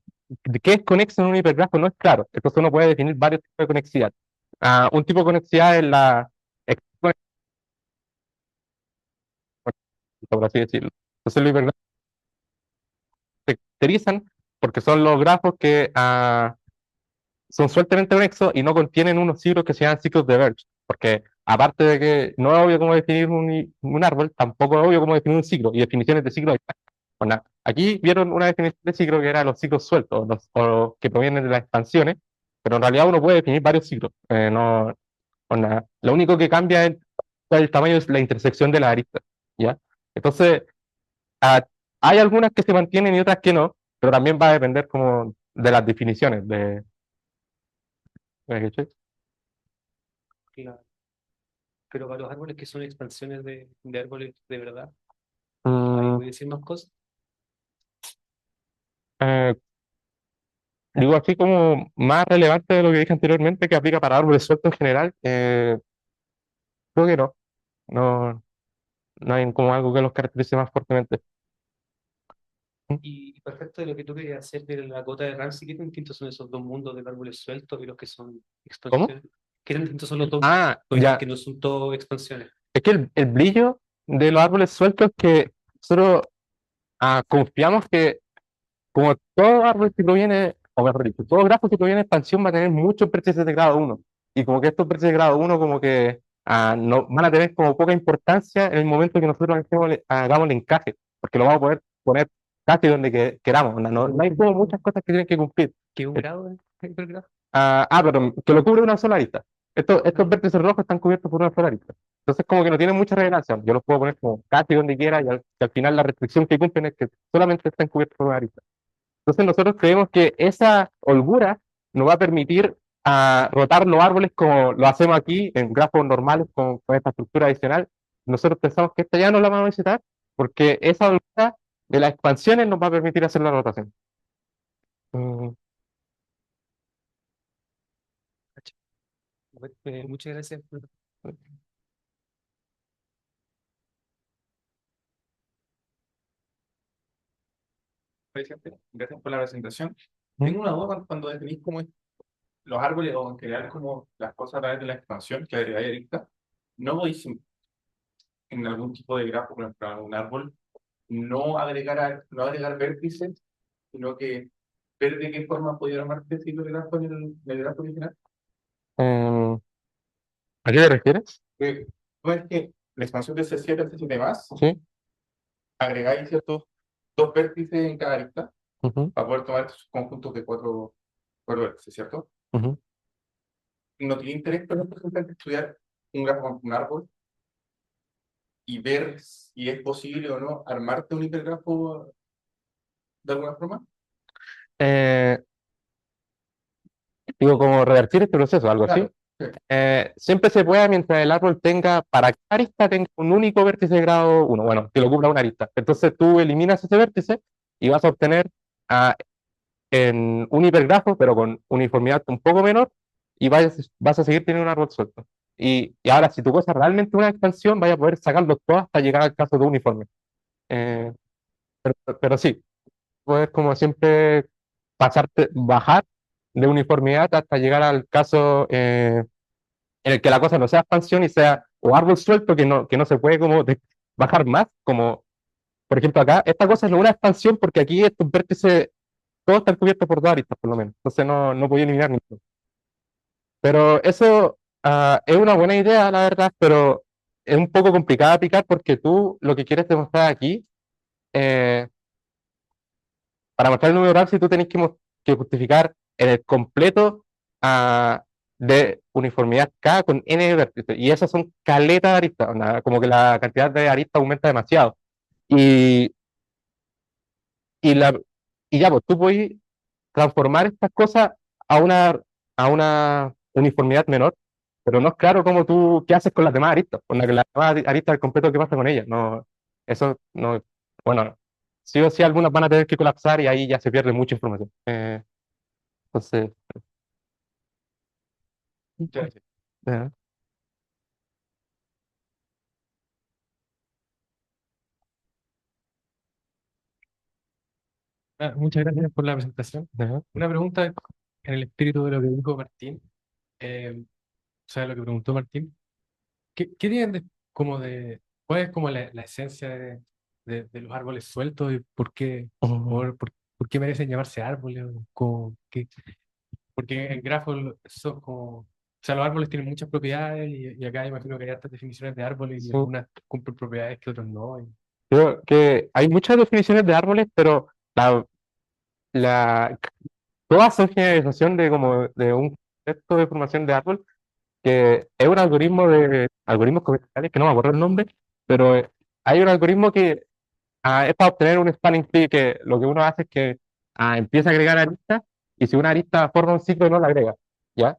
qué es conexo en un hipergrafo no es claro. Entonces uno puede definir varios tipos de conexidad. Un tipo de conexidad es la por así decirlo. Entonces los hipergrafos se caracterizan porque son los grafos que son sueltamente conexos y no contienen unos ciclos que se llaman ciclos de Birch, porque aparte de que no es obvio cómo definir un árbol, tampoco es obvio cómo definir un ciclo, y definiciones de ciclo hay. Bueno, aquí vieron una definición de ciclo que era los ciclos sueltos, o que provienen de las expansiones, pero en realidad uno puede definir varios ciclos. No, lo único que cambia el tamaño es la intersección de las aristas, ¿ya? Entonces, ah, hay algunas que se mantienen y otras que no, pero también va a depender como de las definiciones ¿cachai? Claro. Pero para los árboles que son expansiones de árboles de verdad, ahí Mm, voy a decir más cosas. eh, digo así como más relevante de lo que dije anteriormente, que aplica para árboles sueltos en general, creo que no. No, no hay como algo que los caracterice más fuertemente. Y perfecto de lo que tú querías hacer de la gota de Ramsey, ¿qué tan distintos son esos dos mundos de árboles sueltos y los que son ¿Cómo? expansiones? ¿Qué tan distintos son los dos Ah, mundos ya. que no son todos expansiones? Es que el brillo de los árboles sueltos es que nosotros confiamos que como todo árbol que proviene, o mejor dicho, todo grafo que proviene de expansión va a tener muchos vértices de grado uno. Y como que estos vértices de grado uno como que no, van a tener como poca importancia en el momento que nosotros hagamos el encaje, porque lo vamos a poder poner casi donde queramos. No hay como muchas cosas que tienen que cumplir. ¿Qué un grado de hipergrafo? Pero que lo cubre una sola arista. Estos vértices rojos están cubiertos por una sola arista. Entonces, como que no tienen mucha revelación. Yo los puedo poner como casi donde quiera y al final la restricción que cumplen es que solamente están cubiertos por una arista. Entonces, nosotros creemos que esa holgura nos va a permitir rotar los árboles como lo hacemos aquí en grafos normales con esta estructura adicional. Nosotros pensamos que esta ya no la vamos a necesitar porque esa holgura de las expansiones nos va a permitir hacer la rotación. Mm, Muchas gracias. Gracias por la presentación. Tengo una duda cuando definís cómo es los árboles o en general como las cosas a través de la expansión que agregáis ahorita. No podéis en algún tipo de grafo, por ejemplo, en un árbol, no agregar vértices, sino que ver de qué forma podía armarte ese grafo en el grafo original. ¿A qué te refieres? No es que la expansión de C7 al C7 más, Sí. agregáis ciertos dos vértices en cada arista Ujú, para poder tomar estos conjuntos de cuatro vértices, ¿cierto? ujú. ¿No tiene interés, por ejemplo, simplemente estudiar un grafo con un árbol y ver si es posible o no armarte un hipergrafo de alguna forma? Eh, Digo, como revertir este proceso, algo así. Claro, sí. Siempre se puede mientras el árbol para cada arista tenga un único vértice de grado 1. Bueno, que lo cubra una arista. Entonces tú eliminas ese vértice y vas a obtener en un hipergrafo, pero con uniformidad un poco menor, y vas a seguir teniendo un árbol suelto. Y ahora, si tu cosa es realmente una expansión, vaya a poder sacarlo todo hasta llegar al caso de uniforme. Eh, pero sí, puedes como siempre bajar de uniformidad hasta llegar al caso en el que la cosa no sea expansión y sea o árbol suelto que no se puede como bajar más, como por ejemplo acá, esta cosa no es una expansión porque aquí estos vértices todos están cubiertos por dos aristas, por lo menos. Entonces no podía eliminar ninguno. Pero eso es una buena idea, la verdad, pero es un poco complicado de aplicar porque tú lo que quieres demostrar aquí, eh, para mostrar el número Ramsey, tú tenés que justificar en el completo de uniformidad K con n vértices. Y esas son caletas de aristas, onda, como que la cantidad de aristas aumenta demasiado. Y, y, la, y ya, pues tú puedes transformar estas cosas a una uniformidad menor, pero no es claro cómo tú, qué haces con las demás aristas, con las demás aristas al completo, qué pasa con ellas. No, eso no, bueno, sí o sí algunas van a tener que colapsar y ahí ya se pierde mucha información. Entonces, Ya, sí. eh, Muchas gracias por la presentación. eh, Una pregunta en el espíritu de lo que dijo Martín, o sea, lo que preguntó Martín. ¿Qué tienen cuál es como la esencia de los árboles sueltos y mm, por qué merecen llamarse árboles? Porque en grafos son o sea, los árboles tienen muchas propiedades y acá imagino que hay hartas definiciones de árboles y sí. algunas cumplen propiedades que otros no. Creo que hay muchas definiciones de árboles, pero la, todas son generalización de como de un concepto de formación de árbol que es un algoritmo de algoritmos comerciales, que no me acuerdo el nombre, pero hay un algoritmo que es para obtener un spanning tree, que lo que uno hace es que empieza a agregar aristas, y si una arista forma un ciclo no la agrega, ¿ya?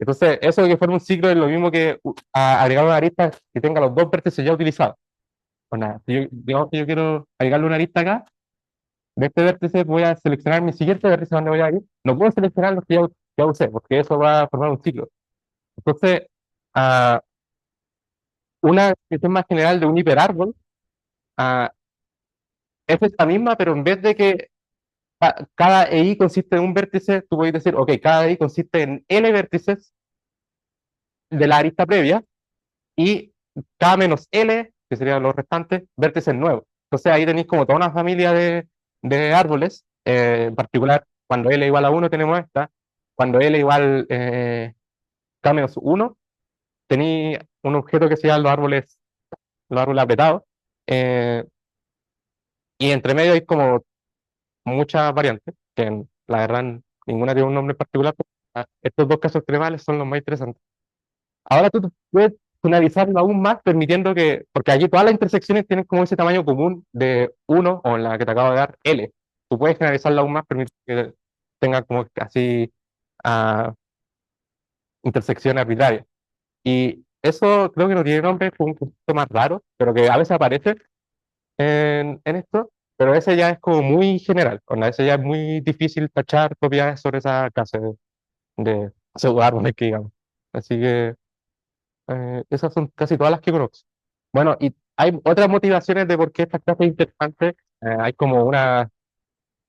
Entonces, eso de que forma un ciclo es lo mismo que agregar una arista que tenga los dos vértices ya utilizados. Pues nada, si digamos que yo quiero agregarle una arista acá, de este vértice voy a seleccionar mi siguiente vértice donde voy a ir. No puedo seleccionar los que ya usé, porque eso va a formar un ciclo. Entonces, ah, una definición más general de un hiperárbol ah, es esta misma, pero en vez de que cada EI consiste en un vértice, tú puedes decir, ok, cada EI consiste en N vértices de la arista previa y K menos L, que serían los restantes, vértices nuevos. Entonces ahí tenéis como toda una familia de árboles, en particular cuando L igual a uno tenemos esta, cuando L igual K menos uno tenéis un objeto que se llama los árboles apretados, eh, y entre medio hay como muchas variantes, que la verdad ninguna tiene un nombre en particular, pero estos dos casos extremales son los más interesantes. Ahora tú puedes finalizarlo aún más permitiendo que, porque aquí todas las intersecciones tienen como ese tamaño común de uno o en la que te acabo de dar, L. Tú puedes generalizarlo aún más, permitiendo que tenga como así ah, intersecciones arbitrarias. Y eso creo que no tiene nombre, es un concepto más raro, pero que a veces aparece en esto, pero ese ya es como muy general, onda, ese ya es muy difícil tachar propiedades sobre esa clase de pseudoárboles que digamos. Así que esas son casi todas las que conozco. Bueno, y hay otras motivaciones de por qué esta clase es interesante. Hay como unas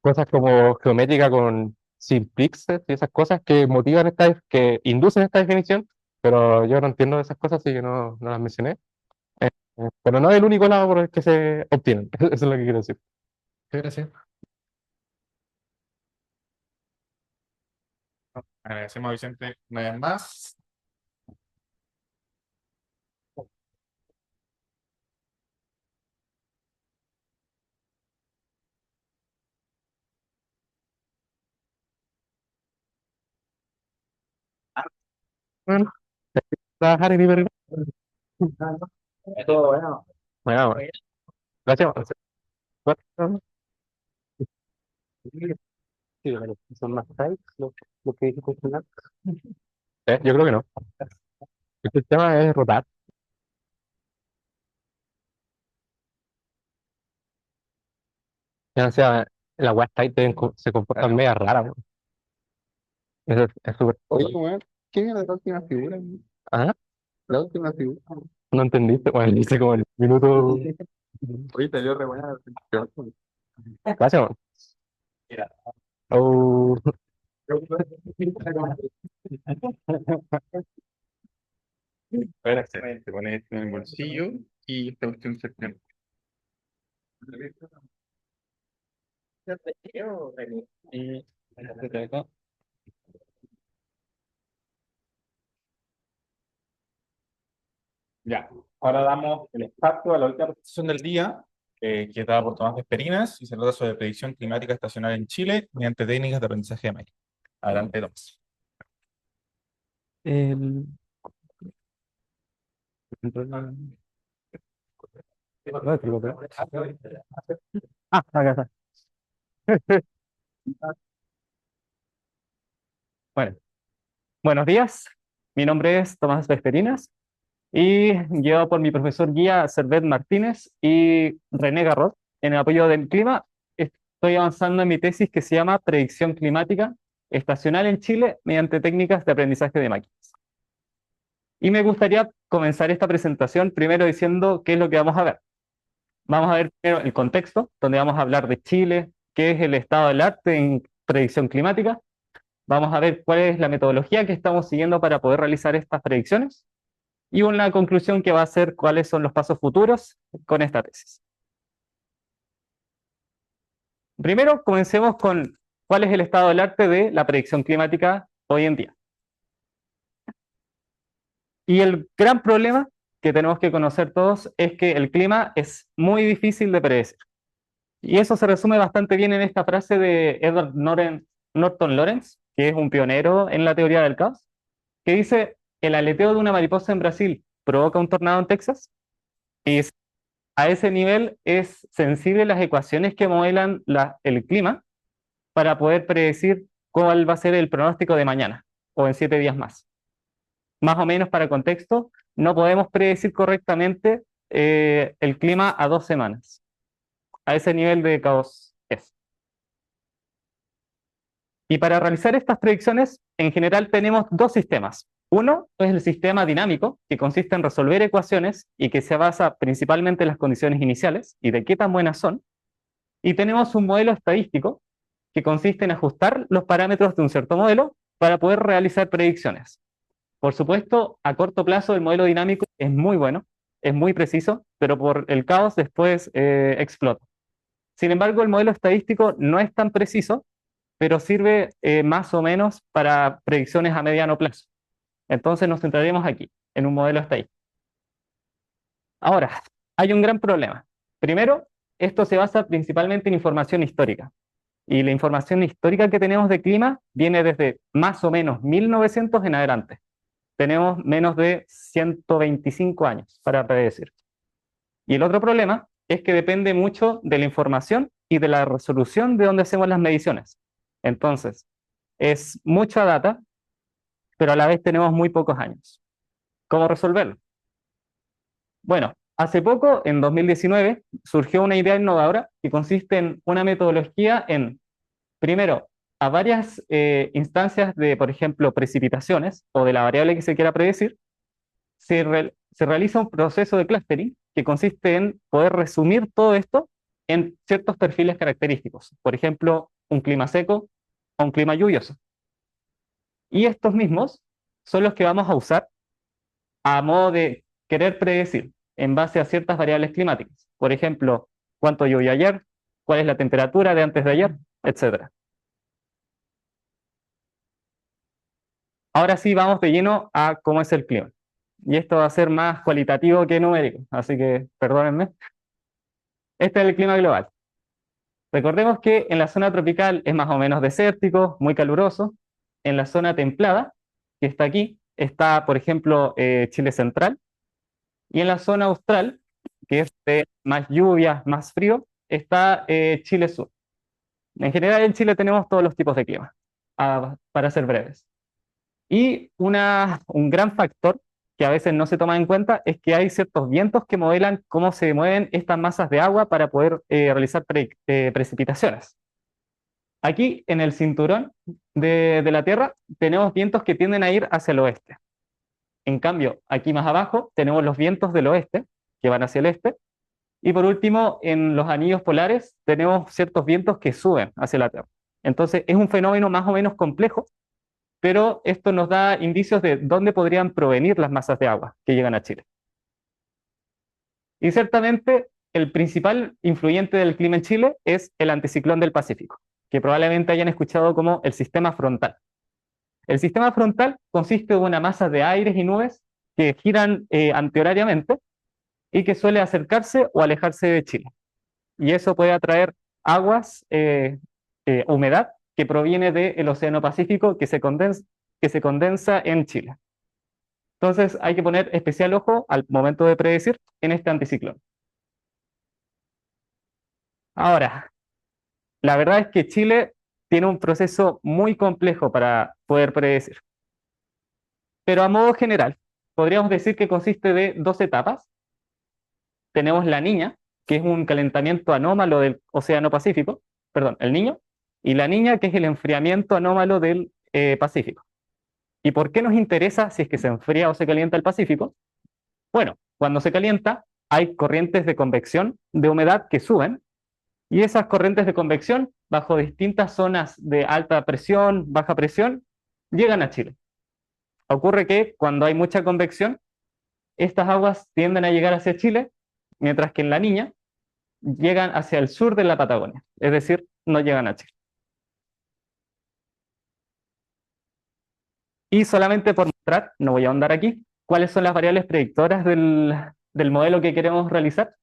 cosas como geométrica con simplexes y esas cosas que motivan que inducen esta definición, pero yo no entiendo de esas cosas, así que no las mencioné. Pero no es el único lado por el que se obtienen. Eso es lo que quiero decir. Muchas gracias. Agradecemos a Vicente una vez más. Bueno, trabajar en hiper. Bueno, gracias. Sí, vale, son más types lo que dijiste al final. Yo creo que no. El tema es rotar. O sea, las weas tight se comportan media rara, weón. Eso es súper. Oye, weón, ¿quién era la última figura? Ah, La última figura. no entendiste. Bueno, dice como el minuto. Oye, te dio re buena atención. Gracias, weón. Oh, Bueno, excelente. Pones esto en el bolsillo y esta cuestión se Ya, ahora damos el espacio a la última presentación del día, que es dada por Tomás Vesperinas y se trata sobre predicción climática estacional en Chile mediante técnicas de aprendizaje de máquina. Adelante, Tomás. El- Ah, acá está. Bueno, buenos días. Mi nombre es Tomás Vesperinas y llevo por mi profesor guía Servet Martínez y René Garrot. En el apoyo del clima, estoy avanzando en mi tesis que se llama Predicción climática estacional en Chile mediante técnicas de aprendizaje de máquinas. Y me gustaría comenzar esta presentación primero diciendo qué es lo que vamos a ver. Vamos a ver primero el contexto, donde vamos a hablar de Chile, qué es el estado del arte en predicción climática. Vamos a ver cuál es la metodología que estamos siguiendo para poder realizar estas predicciones y una conclusión que va a ser cuáles son los pasos futuros con esta tesis. Primero, comencemos con cuál es el estado del arte de la predicción climática hoy en día. Y el gran problema que tenemos que conocer todos es que el clima es muy difícil de predecir. Y eso se resume bastante bien en esta frase de Edward Norton Lawrence, que es un pionero en la teoría del caos, que dice: el aleteo de una mariposa en Brasil provoca un tornado en Texas. Y a ese nivel es sensible las ecuaciones que modelan el clima para poder predecir cuál va a ser el pronóstico de mañana o en 7 días más. Más o menos para contexto, no podemos predecir correctamente el clima a 2 semanas. A ese nivel de caos es. Y para realizar estas predicciones, en general tenemos dos sistemas. Uno es el sistema dinámico, que consiste en resolver ecuaciones y que se basa principalmente en las condiciones iniciales y de qué tan buenas son. Y tenemos un modelo estadístico, que consiste en ajustar los parámetros de un cierto modelo para poder realizar predicciones. Por supuesto, a corto plazo el modelo dinámico es muy bueno, es muy preciso, pero por el caos después explota. Sin embargo, el modelo estadístico no es tan preciso, pero sirve más o menos para predicciones a mediano plazo. Entonces nos centraremos aquí, en un modelo estadístico. Ahora, hay un gran problema. Primero, esto se basa principalmente en información histórica. Y la información histórica que tenemos de clima viene desde más o menos 1900 en adelante. Tenemos menos de 125 años para predecir. Y el otro problema es que depende mucho de la información y de la resolución de donde hacemos las mediciones. Entonces, es mucha data, pero a la vez tenemos muy pocos años. ¿Cómo resolverlo? Bueno, hace poco, en 2019, surgió una idea innovadora que consiste en una metodología en, primero, a varias instancias de, por ejemplo, precipitaciones o de la variable que se quiera predecir, se realiza un proceso de clustering que consiste en poder resumir todo esto en ciertos perfiles característicos. Por ejemplo, un clima seco o un clima lluvioso. Y estos mismos son los que vamos a usar a modo de querer predecir en base a ciertas variables climáticas. Por ejemplo, cuánto llovió ayer, cuál es la temperatura de antes de ayer, etc. Ahora sí vamos de lleno a cómo es el clima. Y esto va a ser más cualitativo que numérico, así que perdónenme. Este es el clima global. Recordemos que en la zona tropical es más o menos desértico, muy caluroso. En la zona templada, que está aquí, está, por ejemplo, Chile central. Y en la zona austral, que es de más lluvias, más frío, está Chile sur. En general en Chile tenemos todos los tipos de clima, para ser breves. Y un gran factor que a veces no se toma en cuenta es que hay ciertos vientos que modelan cómo se mueven estas masas de agua para poder realizar precipitaciones. Aquí en el cinturón de la Tierra tenemos vientos que tienden a ir hacia el oeste. En cambio, aquí más abajo tenemos los vientos del oeste que van hacia el este. Y por último, en los anillos polares tenemos ciertos vientos que suben hacia la Tierra. Entonces es un fenómeno más o menos complejo, pero esto nos da indicios de dónde podrían provenir las masas de agua que llegan a Chile. Y ciertamente el principal influyente del clima en Chile es el anticiclón del Pacífico, que probablemente hayan escuchado como el sistema frontal. El sistema frontal consiste de una masa de aires y nubes que giran antihorariamente y que suele acercarse o alejarse de Chile. Y eso puede atraer aguas, humedad, que proviene del Océano Pacífico que se condensa en Chile. Entonces hay que poner especial ojo al momento de predecir en este anticiclón. Ahora, la verdad es que Chile tiene un proceso muy complejo para poder predecir. Pero a modo general, podríamos decir que consiste de dos etapas. Tenemos la Niña, que es un calentamiento anómalo del Océano Pacífico, perdón, el Niño, y la Niña, que es el enfriamiento anómalo del Pacífico. ¿Y por qué nos interesa si es que se enfría o se calienta el Pacífico? Bueno, cuando se calienta hay corrientes de convección de humedad que suben, y esas corrientes de convección, bajo distintas zonas de alta presión, baja presión, llegan a Chile. Ocurre que cuando hay mucha convección, estas aguas tienden a llegar hacia Chile, mientras que en la Niña llegan hacia el sur de la Patagonia, es decir, no llegan a Chile. Y solamente por mostrar, no voy a ahondar aquí, cuáles son las variables predictoras del modelo que queremos realizar,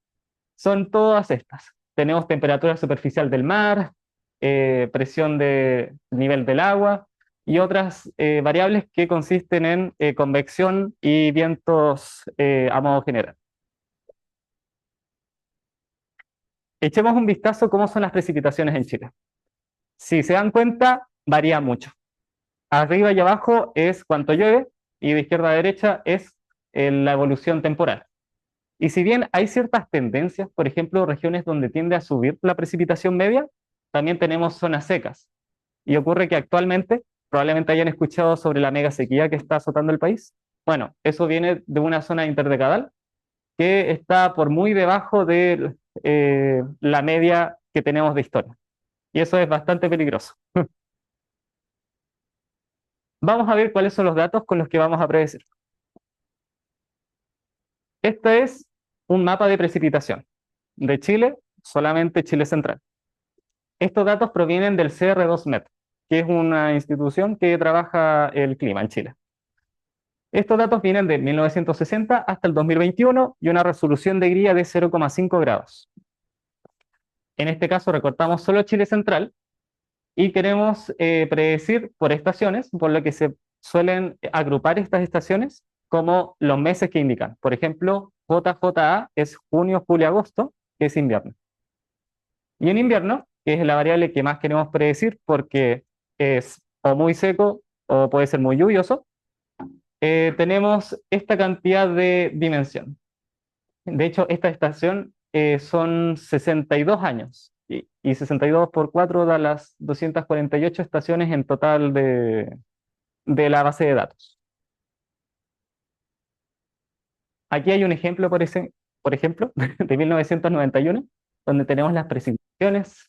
son todas estas. Tenemos temperatura superficial del mar, presión de nivel del agua y otras variables que consisten en convección y vientos a modo general. Echemos un vistazo a cómo son las precipitaciones en Chile. Si se dan cuenta, varía mucho. Arriba y abajo es cuánto llueve y de izquierda a derecha es la evolución temporal. Y si bien hay ciertas tendencias, por ejemplo, regiones donde tiende a subir la precipitación media, también tenemos zonas secas. Y ocurre que actualmente, probablemente hayan escuchado sobre la mega sequía que está azotando el país. Bueno, eso viene de una zona interdecadal que está por muy debajo de la media que tenemos de historia. Y eso es bastante peligroso. Vamos a ver cuáles son los datos con los que vamos a predecir. Este es un mapa de precipitación de Chile, solamente Chile Central. Estos datos provienen del CR2Met, que es una institución que trabaja el clima en Chile. Estos datos vienen de 1960 hasta el 2021 y una resolución de grilla de 0,5 grados. En este caso recortamos solo Chile Central y queremos predecir por estaciones, por lo que se suelen agrupar estas estaciones como los meses que indican. Por ejemplo, JJA es junio, julio, agosto, que es invierno. Y en invierno, que es la variable que más queremos predecir porque es o muy seco o puede ser muy lluvioso, tenemos esta cantidad de dimensión. De hecho, esta estación son 62 años y 62 por 4 da las 248 estaciones en total de la base de datos. Aquí hay un ejemplo, por ejemplo, de 1991, donde tenemos las precipitaciones,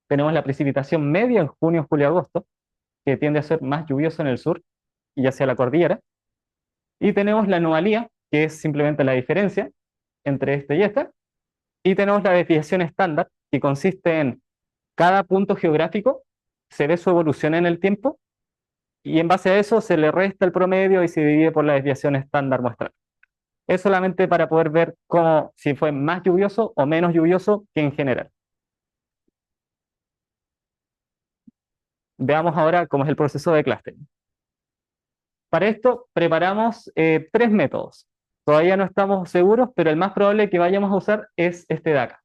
tenemos la precipitación media en junio, julio, agosto, que tiende a ser más lluvioso en el sur y hacia la cordillera, y tenemos la anomalía, que es simplemente la diferencia entre este y este, y tenemos la desviación estándar, que consiste en cada punto geográfico, se ve su evolución en el tiempo, y en base a eso se le resta el promedio y se divide por la desviación estándar muestral. Es solamente para poder ver cómo, si fue más lluvioso o menos lluvioso que en general. Veamos ahora cómo es el proceso de clustering. Para esto preparamos 3 métodos. Todavía no estamos seguros, pero el más probable que vayamos a usar es este de acá.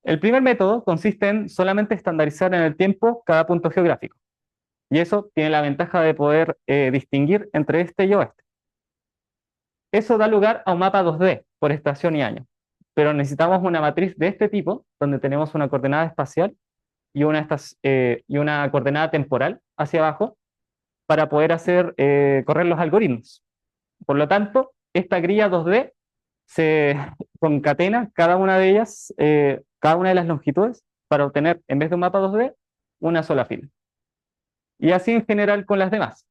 El primer método consiste en solamente estandarizar en el tiempo cada punto geográfico. Y eso tiene la ventaja de poder distinguir entre este y oeste. Eso da lugar a un mapa 2D por estación y año. Pero necesitamos una matriz de este tipo, donde tenemos una coordenada espacial y una coordenada temporal hacia abajo, para poder correr los algoritmos. Por lo tanto, esta grilla 2D se concatena cada una de ellas, cada una de las longitudes, para obtener, en vez de un mapa 2D, una sola fila. Y así en general con las demás.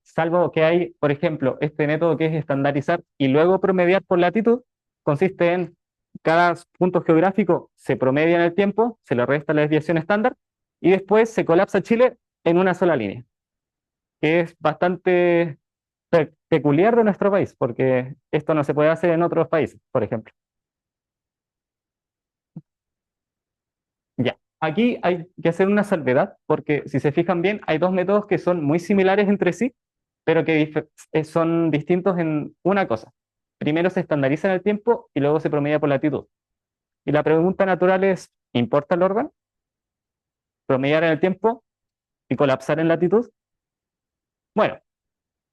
Salvo que hay, por ejemplo, este método que es estandarizar y luego promediar por latitud, consiste en cada punto geográfico se promedia en el tiempo, se le resta la desviación estándar y después se colapsa Chile en una sola línea, que es bastante peculiar de nuestro país, porque esto no se puede hacer en otros países, por ejemplo. Ya, aquí hay que hacer una salvedad, porque si se fijan bien, hay dos métodos que son muy similares entre sí, pero que son distintos en una cosa. Primero se estandariza en el tiempo y luego se promedia por latitud. Y la pregunta natural es, ¿importa el orden? ¿Promediar en el tiempo y colapsar en latitud? Bueno,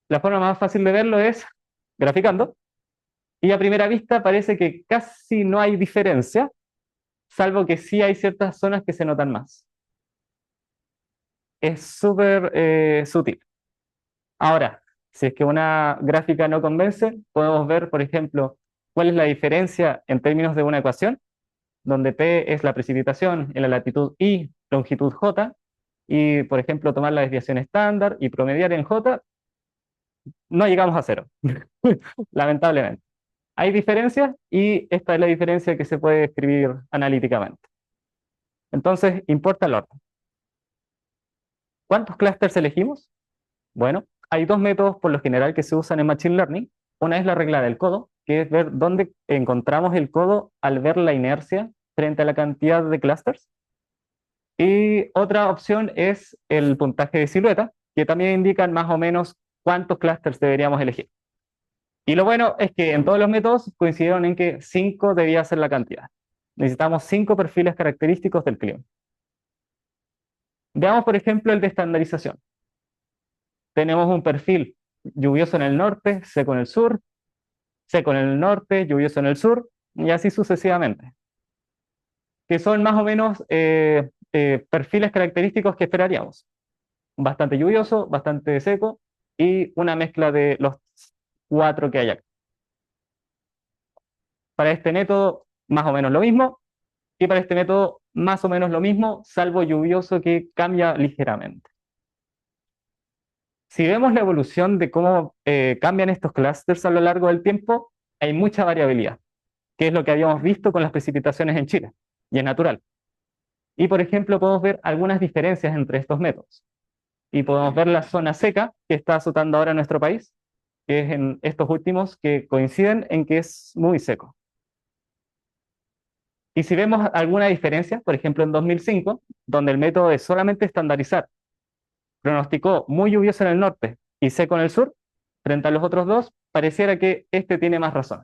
la forma más fácil de verlo es graficando, y a primera vista parece que casi no hay diferencia, salvo que sí hay ciertas zonas que se notan más. Es súper sutil. Ahora, si es que una gráfica no convence, podemos ver, por ejemplo, cuál es la diferencia en términos de una ecuación, donde P es la precipitación en la latitud I, longitud J, y, por ejemplo, tomar la desviación estándar y promediar en J, no llegamos a cero, lamentablemente. Hay diferencias y esta es la diferencia que se puede escribir analíticamente. Entonces, importa el orden. ¿Cuántos clústeres elegimos? Bueno, hay dos métodos por lo general que se usan en Machine Learning. Una es la regla del codo, que es ver dónde encontramos el codo al ver la inercia frente a la cantidad de clústeres. Y otra opción es el puntaje de silueta, que también indican más o menos cuántos clústeres deberíamos elegir. Y lo bueno es que en todos los métodos coincidieron en que 5 debía ser la cantidad. Necesitamos 5 perfiles característicos del clima. Veamos, por ejemplo, el de estandarización. Tenemos un perfil lluvioso en el norte, seco en el sur, seco en el norte, lluvioso en el sur, y así sucesivamente. Que son más o menos perfiles característicos que esperaríamos. Bastante lluvioso, bastante seco, y una mezcla de los 4 que hay acá. Para este método, más o menos lo mismo, y para este método, más o menos lo mismo, salvo lluvioso que cambia ligeramente. Si vemos la evolución de cómo cambian estos clústeres a lo largo del tiempo, hay mucha variabilidad, que es lo que habíamos visto con las precipitaciones en Chile, y es natural. Y por ejemplo, podemos ver algunas diferencias entre estos métodos. Y podemos ver la zona seca que está azotando ahora nuestro país, que es en estos últimos que coinciden en que es muy seco. Y si vemos alguna diferencia, por ejemplo en 2005, donde el método de solamente estandarizar pronosticó muy lluvioso en el norte y seco en el sur, frente a los otros dos, pareciera que este tiene más razón,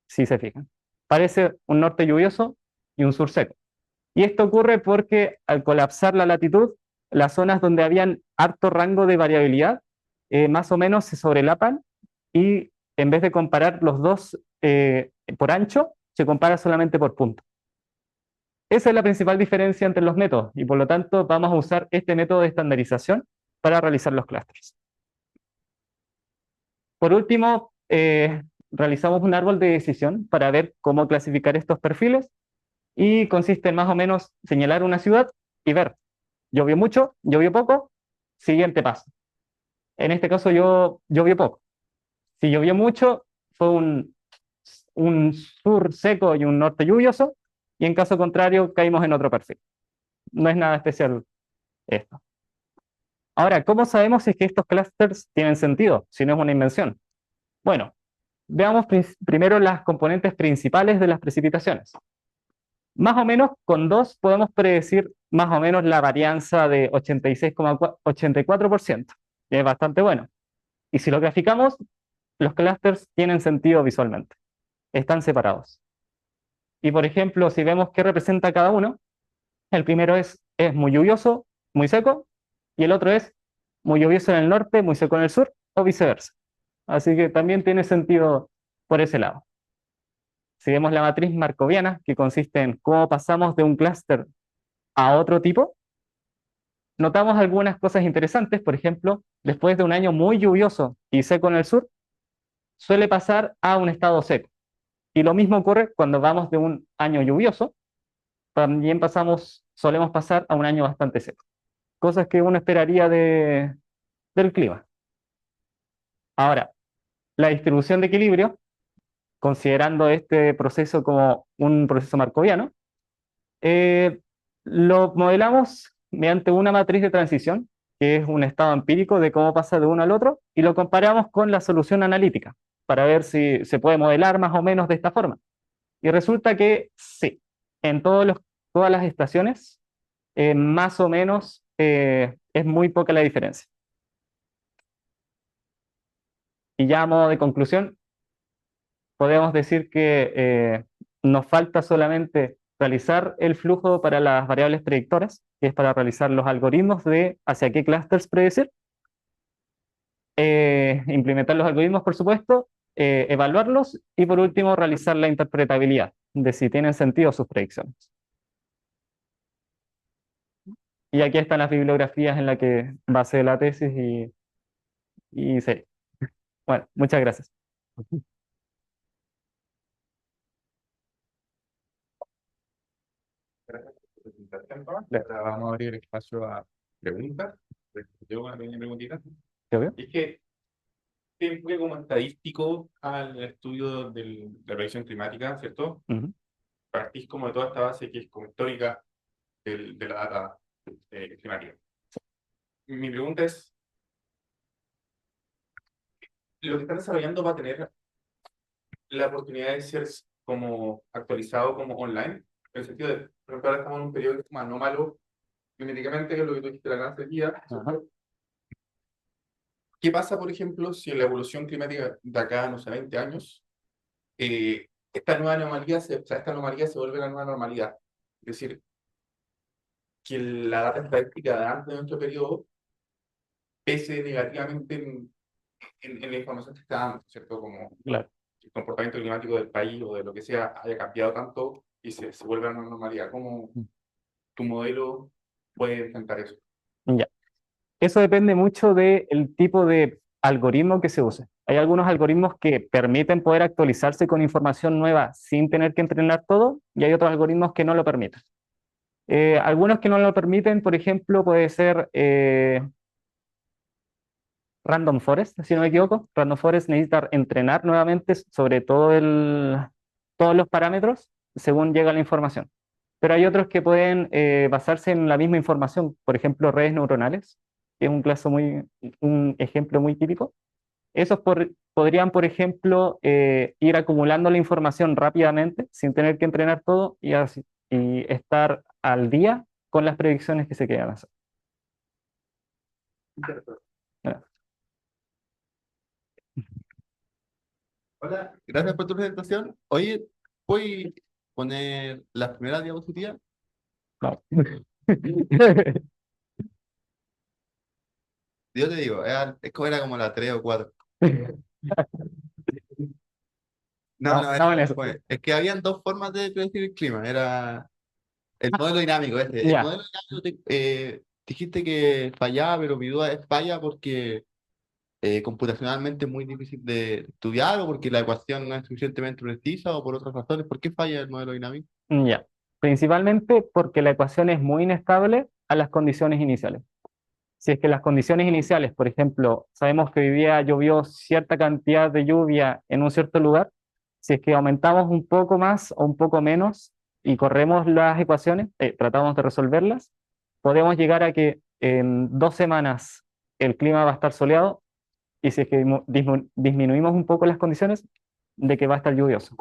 si se fijan. Parece un norte lluvioso y un sur seco. Y esto ocurre porque al colapsar la latitud, las zonas donde habían harto rango de variabilidad, más o menos se sobrelapan y en vez de comparar los dos por ancho, se compara solamente por punto. Esa es la principal diferencia entre los métodos y por lo tanto vamos a usar este método de estandarización para realizar los clústeres. Por último, realizamos un árbol de decisión para ver cómo clasificar estos perfiles y consiste en más o menos señalar una ciudad y ver, llovió mucho, llovió poco, siguiente paso. En este caso llovió poco. Si llovió mucho, fue un sur seco y un norte lluvioso, y en caso contrario caímos en otro perfil. No es nada especial esto. Ahora, ¿cómo sabemos si es que estos clústeres tienen sentido, si no es una invención? Bueno, veamos primero las componentes principales de las precipitaciones. Más o menos con dos podemos predecir más o menos la varianza de 86,84%, que es bastante bueno. Y si lo graficamos, los clústeres tienen sentido visualmente, están separados. Y por ejemplo, si vemos qué representa cada uno, el primero es muy lluvioso, muy seco, y el otro es muy lluvioso en el norte, muy seco en el sur, o viceversa. Así que también tiene sentido por ese lado. Si vemos la matriz markoviana, que consiste en cómo pasamos de un clúster a otro tipo, notamos algunas cosas interesantes. Por ejemplo, después de un año muy lluvioso y seco en el sur, suele pasar a un estado seco. Y lo mismo ocurre cuando vamos de un año lluvioso, también solemos pasar a un año bastante seco. Cosas que uno esperaría del clima. Ahora, la distribución de equilibrio considerando este proceso como un proceso markoviano, eh, lo modelamos mediante una matriz de transición, que es un estado empírico de cómo pasa de uno al otro, y lo comparamos con la solución analítica para ver si se puede modelar más o menos de esta forma. Y resulta que sí, en todas las estaciones, más o menos es muy poca la diferencia. Y ya a modo de conclusión, podemos decir que nos falta solamente realizar el flujo para las variables predictoras, que es para realizar los algoritmos de hacia qué clusters predecir, implementar los algoritmos, por supuesto, evaluarlos y por último realizar la interpretabilidad de si tienen sentido sus predicciones. Y aquí están las bibliografías en las que basé la tesis y sí. Bueno, muchas gracias. Gracias por tu presentación, Tomás. Ahora vamos a abrir el espacio a preguntas. Yo una pequeña preguntita. ¿Yo veo? Es que tiene un enfoque como estadístico al estudio de la predicción climática, ¿cierto? Ujú. Partís como de toda esta base que es como histórica de la data climática. Mi pregunta es, ¿lo que están desarrollando va a tener la oportunidad de ser como actualizado como online? En el sentido de, por ejemplo, ahora estamos en un periodo que es como anómalo climáticamente, que es lo que tú dijiste, la gran sequía. Ajá. ¿Qué pasa, por ejemplo, si en la evolución climática de acá, no sé, 20 años, esta nueva anomalía o sea, esta anomalía se vuelve la nueva normalidad? Es decir, que la data estadística de antes de nuestro periodo pese negativamente en la información que está dando, ¿cierto? Como Claro. el comportamiento climático del país o de lo que sea haya cambiado tanto y se vuelve a una normalidad. ¿Cómo tu modelo puede enfrentar eso? Ya. Eso depende mucho del tipo de algoritmo que se use. Hay algunos algoritmos que permiten poder actualizarse con información nueva sin tener que entrenar todo, y hay otros algoritmos que no lo permiten. Algunos que no lo permiten, por ejemplo, puede ser Random Forest, si no me equivoco. Random Forest necesita entrenar nuevamente sobre todos los parámetros según llega la información. Pero hay otros que pueden basarse en la misma información, por ejemplo, redes neuronales, que es un ejemplo muy típico. Esos podrían, por ejemplo, ir acumulando la información rápidamente sin tener que entrenar todo y estar al día con las predicciones que se quieran hacer. Ya. Hola, gracias por tu presentación. Oye, ¿puedes poner la primera diapositiva? No. Yo te digo, era como la 3 o 4. No, No, no, no en eso. es que habían dos formas de predecir el clima. Era el modelo dinámico ese. El Ya. modelo dinámico dijiste que fallaba, pero mi duda es falla porque computacionalmente es muy difícil de estudiar o porque la ecuación no es suficientemente precisa o por otras razones. ¿Por qué falla el modelo dinámico? Ya. Principalmente porque la ecuación es muy inestable a las condiciones iniciales. Si es que las condiciones iniciales, por ejemplo, sabemos que hoy día llovió cierta cantidad de lluvia en un cierto lugar, si es que aumentamos un poco más o un poco menos y corremos las ecuaciones, tratamos de resolverlas, podemos llegar a que en 2 semanas el clima va a estar soleado y si es que disminuimos un poco las condiciones, de que va a estar lluvioso.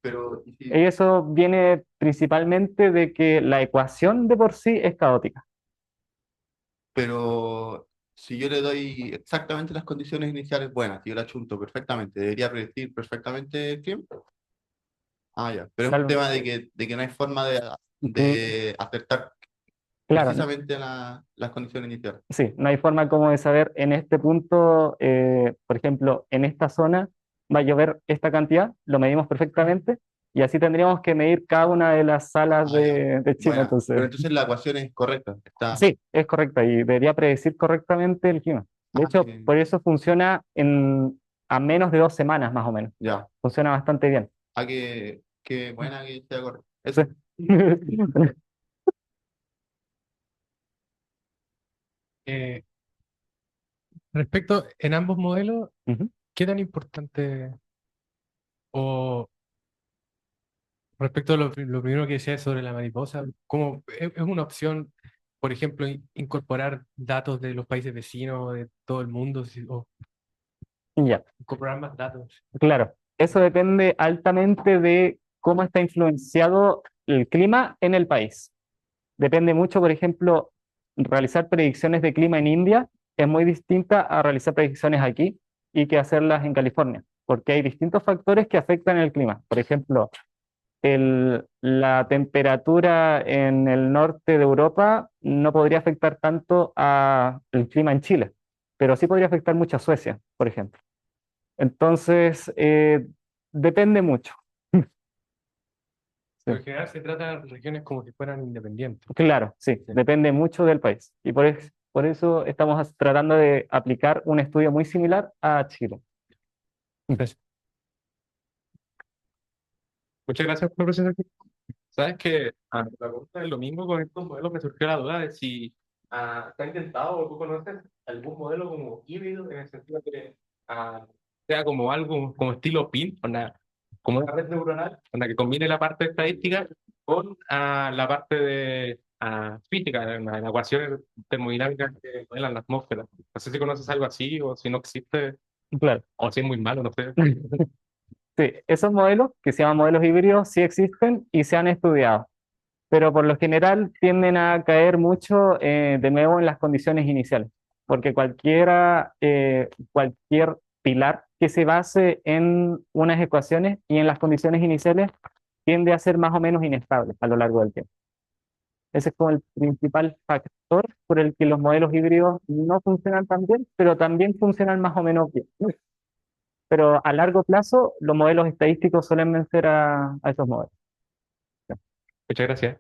Pero, ¿y si- Y eso viene principalmente de que la ecuación de por sí es caótica. pero si yo le doy exactamente las condiciones iniciales buenas, si yo la chunto perfectamente, ¿debería predecir perfectamente el clima? Ah, ya. Pero es un Tal- tema de que no hay forma Mm, de acertar Claro, precisamente las condiciones iniciales. sí, no hay forma como de saber en este punto, por ejemplo, en esta zona va a llover esta cantidad, lo medimos perfectamente y así tendríamos que medir cada una de las salas Ah, ya. de Chile. Bueno, pero Entonces, entonces la ecuación es correcta. Está. sí, es correcta y debería predecir correctamente el clima. De Ah, hecho, por eso funciona a menos de 2 semanas más o menos. ya. Funciona bastante bien. Ah, qué buena que sea correcta. Sí. Eso. Eh, respecto, en ambos modelos, Ujú. ¿qué tan importante o respecto a lo primero que decía sobre la mariposa, como es una opción, por ejemplo, incorporar datos de los países vecinos, de todo el mundo, o Ya, incorporar más datos. claro. Eso depende altamente de cómo está influenciado el clima en el país. Depende mucho, por ejemplo, realizar predicciones de clima en India es muy distinta a realizar predicciones aquí y que hacerlas en California, porque hay distintos factores que afectan el clima. Por ejemplo, la temperatura en el norte de Europa no podría afectar tanto al clima en Chile, pero sí podría afectar mucho a Suecia, por ejemplo. Entonces, depende mucho. Pero en general se trata de regiones como si fueran independientes. Claro, sí, depende mucho del país. Y por eso estamos tratando de aplicar un estudio muy similar a Chile. Gracias. Muchas gracias por la presentación. Sabes que la pregunta es lo mismo con estos modelos, me surgió la duda de si ¿te ha intentado o tú conoces algún modelo como híbrido en el sentido de que sea como algo como estilo PIN, como una red neuronal, que combine la parte estadística con la parte de física, las ecuaciones termodinámicas que modelan la atmósfera? No sé si conoces algo así o si no existe Claro. o si es muy malo, no sé. Sí, esos modelos, que se llaman modelos híbridos, sí existen y se han estudiado, pero por lo general tienden a caer mucho de nuevo en las condiciones iniciales, porque cualquier pilar que se base en unas ecuaciones y en las condiciones iniciales tiende a ser más o menos inestable a lo largo del tiempo. Ese es como el principal factor por el que los modelos híbridos no funcionan tan bien, pero también funcionan más o menos bien. Pero a largo plazo, los modelos estadísticos suelen vencer a esos modelos. Muchas gracias.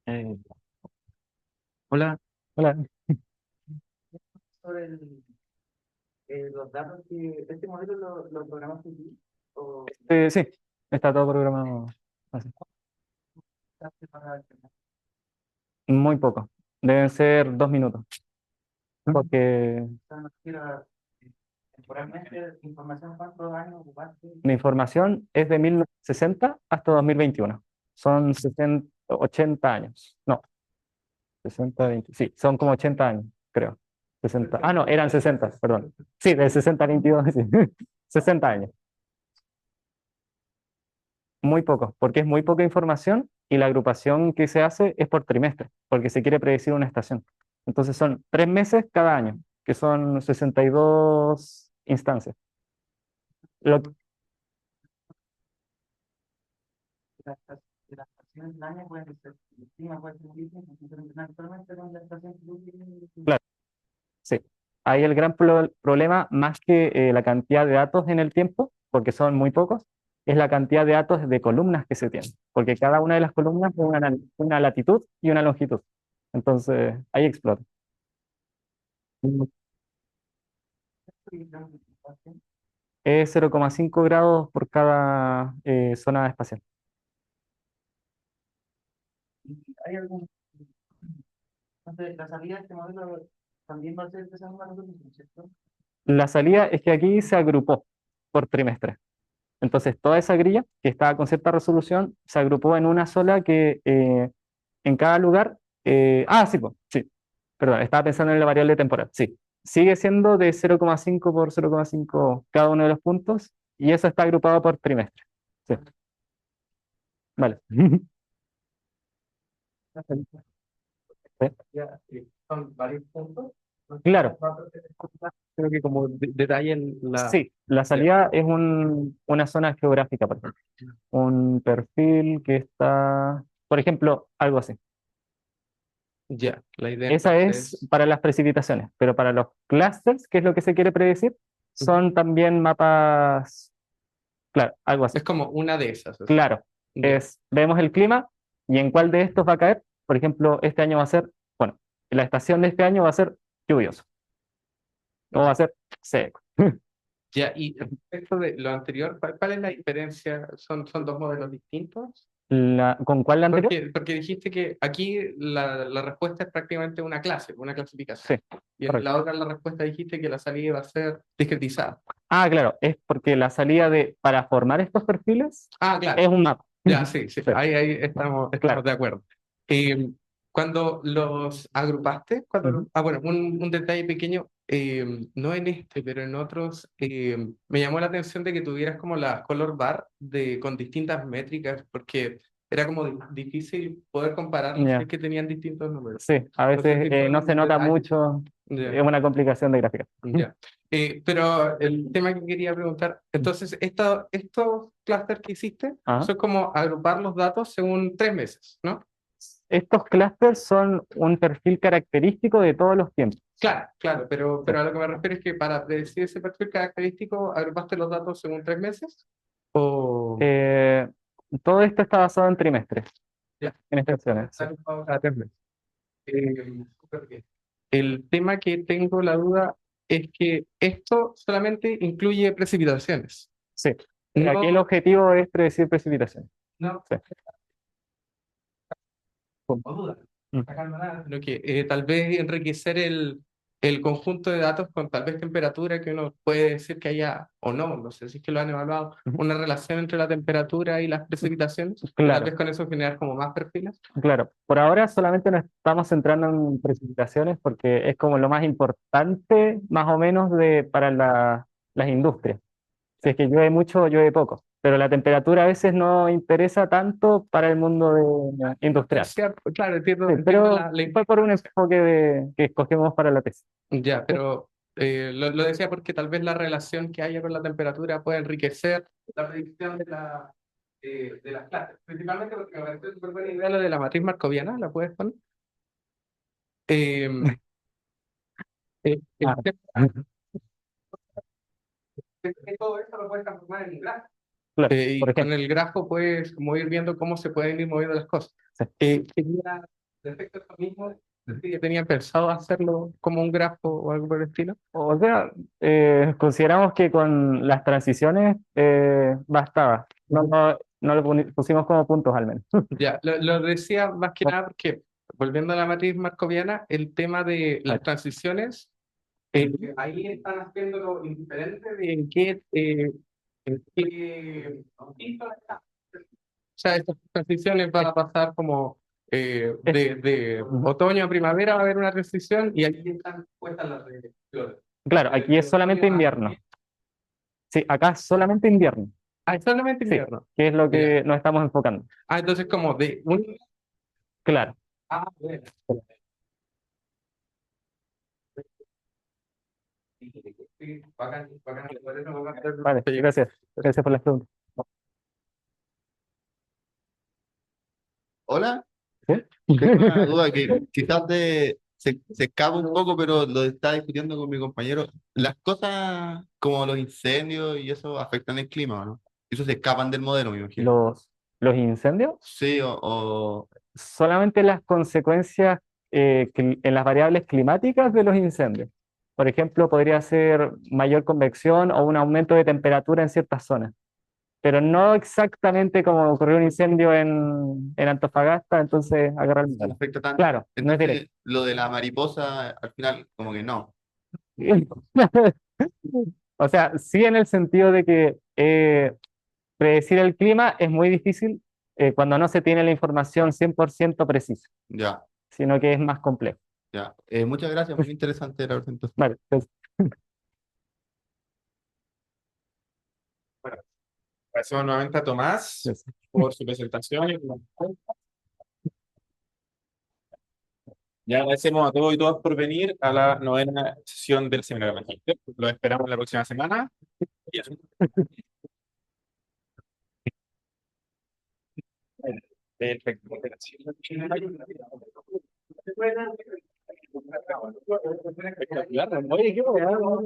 Eh, Hola. Hola. Sobre los datos que este modelo lo programaste tú o Sí, está todo programado así. usaste para Muy poco. Deben ser 2 minutos. Porque no quiero temporalmente información cuántos años ocupaste. la información es de 1960 hasta 2021. Son 80 años. No, 60, 20. Sí, son como 80 años, creo. 60. Ah, no, eran 60, perdón. Sí, de 60 a 22, sí. 60 años. Muy poco, porque es muy poca información y la agrupación que se hace es por trimestre, porque se quiere predecir una estación. Entonces son 3 meses cada año, que son 62 instancias. Lo, De las estaciones del año pueden ser el clima puede ser muy distinto, entonces actualmente con la estación que tú tienes. claro, sí. Ahí el gran problema, más que la cantidad de datos en el tiempo, porque son muy pocos, es la cantidad de datos de columnas que se tienen, porque cada una de las columnas es una latitud y una longitud. Entonces, ahí explota. Es 0,5 grados por cada zona espacial. ¿Hay algún entonces la salida de este modelo también va a ser de esa misma resolución, ¿cierto? La salida es que aquí se agrupó por trimestre. Entonces, toda esa grilla que estaba con cierta resolución se agrupó en una sola que en cada lugar. Sí, pues, sí, perdón, estaba pensando en la variable temporal. Sí, sigue siendo de 0,5 por 0,5 cada uno de los puntos y eso está agrupado por trimestre. Sí, vale. Sí, Ya, son varios puntos. claro, Creo que como detalle sí, la salida es una zona geográfica, por ejemplo. Un perfil que está, por ejemplo, algo así. ya, la idea Esa es entonces, para las precipitaciones, pero para los clusters, que es lo que se quiere predecir, son también mapas, claro, algo así. es como una de esas. Así. Claro, Ya. vemos el clima y en cuál de estos va a caer. Por ejemplo, este año va a ser, bueno, la estación de este año va a ser lluvioso o va a ser seco. Ya, y respecto de lo anterior, ¿cuál es la diferencia? ¿Son dos modelos distintos? ¿Con cuál la anterior? Porque dijiste que aquí la respuesta es prácticamente una clase, una clasificación. Sí, Y en correcto. la otra la respuesta dijiste que la salida iba a ser discretizada. Ah, claro, es porque la salida para formar estos perfiles Ah, claro. es un mapa. Ya, sí, sí. Sí, Ahí estamos claro. de acuerdo. Eh, cuando los agrupaste, Ujú. bueno, un detalle pequeño, no en este, pero en otros, me llamó la atención de que tuvieras como la color bar con distintas métricas, porque era como difícil poder compararlos si Ya. es que tenían distintos números. Sí, a No sé veces si fue no se un nota detalle. mucho, Ya. es una complicación de gráfica. Ya. Pero el tema que quería preguntar, entonces, estos clústeres que hiciste Ajá. son como agrupar los datos según 3 meses, ¿no? Estos clusters son un perfil característico de todos los tiempos. Claro, claro, pero Sí. a lo que me refiero es que para predecir ese perfil característico, ¿agrupaste los datos según 3 meses? O Todo esto está basado en trimestres, ya, en extensiones. Sí. agrupado cada 3 meses. Súper bien. El tema que tengo la duda es que esto solamente incluye precipitaciones. Sí. Aquí el No, objetivo es predecir precipitaciones. no, Sí. como duda, Mm. sacando nada, sino que tal vez enriquecer el conjunto de datos con tal vez temperatura, que uno puede decir que haya, o no sé si es que lo han evaluado, Ujú. una relación entre la temperatura y las precipitaciones, y tal Claro, vez con eso generar como más perfiles. claro. Por ahora solamente nos estamos centrando en precipitaciones porque es como lo más importante, más o menos, para las industrias. Si es que llueve mucho o llueve poco. Pero la temperatura a veces no interesa tanto para el mundo industrial. Cierto, claro, entiendo, Sí, entiendo pero fue por un enfoque que escogemos para la tesis. ya, pero lo decía porque tal vez la relación que haya con la temperatura puede enriquecer la predicción de las clases. Principalmente porque me parece súper buena idea lo de la matriz marcoviana, ¿la puedes poner? Eh, el Ah, tema es que todo esto lo puedes transformar en un grafo. claro, por Y con ejemplo. el grafo puedes como ir viendo cómo se pueden ir moviendo las cosas. Sí. Quería, respecto a eso mismo, decir que tenía pensado hacerlo como un grafo o algo por el estilo. O sea, consideramos que con las transiciones bastaba. No lo pusimos como puntos al menos. Ya, lo decía más que nada porque, volviendo a la matriz marcoviana, el tema de las transiciones, ahí están haciéndolo indiferente de en qué piso está. O sea, estas transiciones van a pasar como de otoño a primavera, va a haber una transición y aquí están puestas las de flores. Claro, aquí es solamente invierno. Sí, acá es solamente invierno. Ah, es solamente Sí, invierno. que es lo Ya. que nos estamos enfocando. Ah, entonces como de un... Claro. Ah, bueno. Sí, bacán, bacán. Por eso vamos a hacer- Vale, gracias. Gracias por las preguntas. Hola, ¿Sí? tengo una duda que quizás se escapa un poco, pero lo estaba discutiendo con mi compañero. Las cosas como los incendios y eso afectan el clima, ¿o no? Eso se escapan del modelo, me imagino. Los incendios, Sí, o solamente las consecuencias en las variables climáticas de los incendios. Por ejemplo, podría ser mayor convección o un aumento de temperatura en ciertas zonas, pero no exactamente como ocurrió un incendio en Antofagasta, entonces agarrar el no modelo. afecta tanto. Claro, no es directo. Entonces, lo de la mariposa, al final, como que no. O sea, sí en el sentido de que predecir el clima es muy difícil cuando no se tiene la información 100% precisa, Ya, sino que es más complejo. ya. Muchas gracias, muy interesante la presentación. Vale, entonces, Bueno, agradecemos nuevamente a Tomás eso. por su presentación. Ya agradecemos a todos y todas por venir a la novena sesión del Seminario de Magíster. Los esperamos la próxima semana. Y eso. Perfecto. Espectacular. Oye, qué bueno.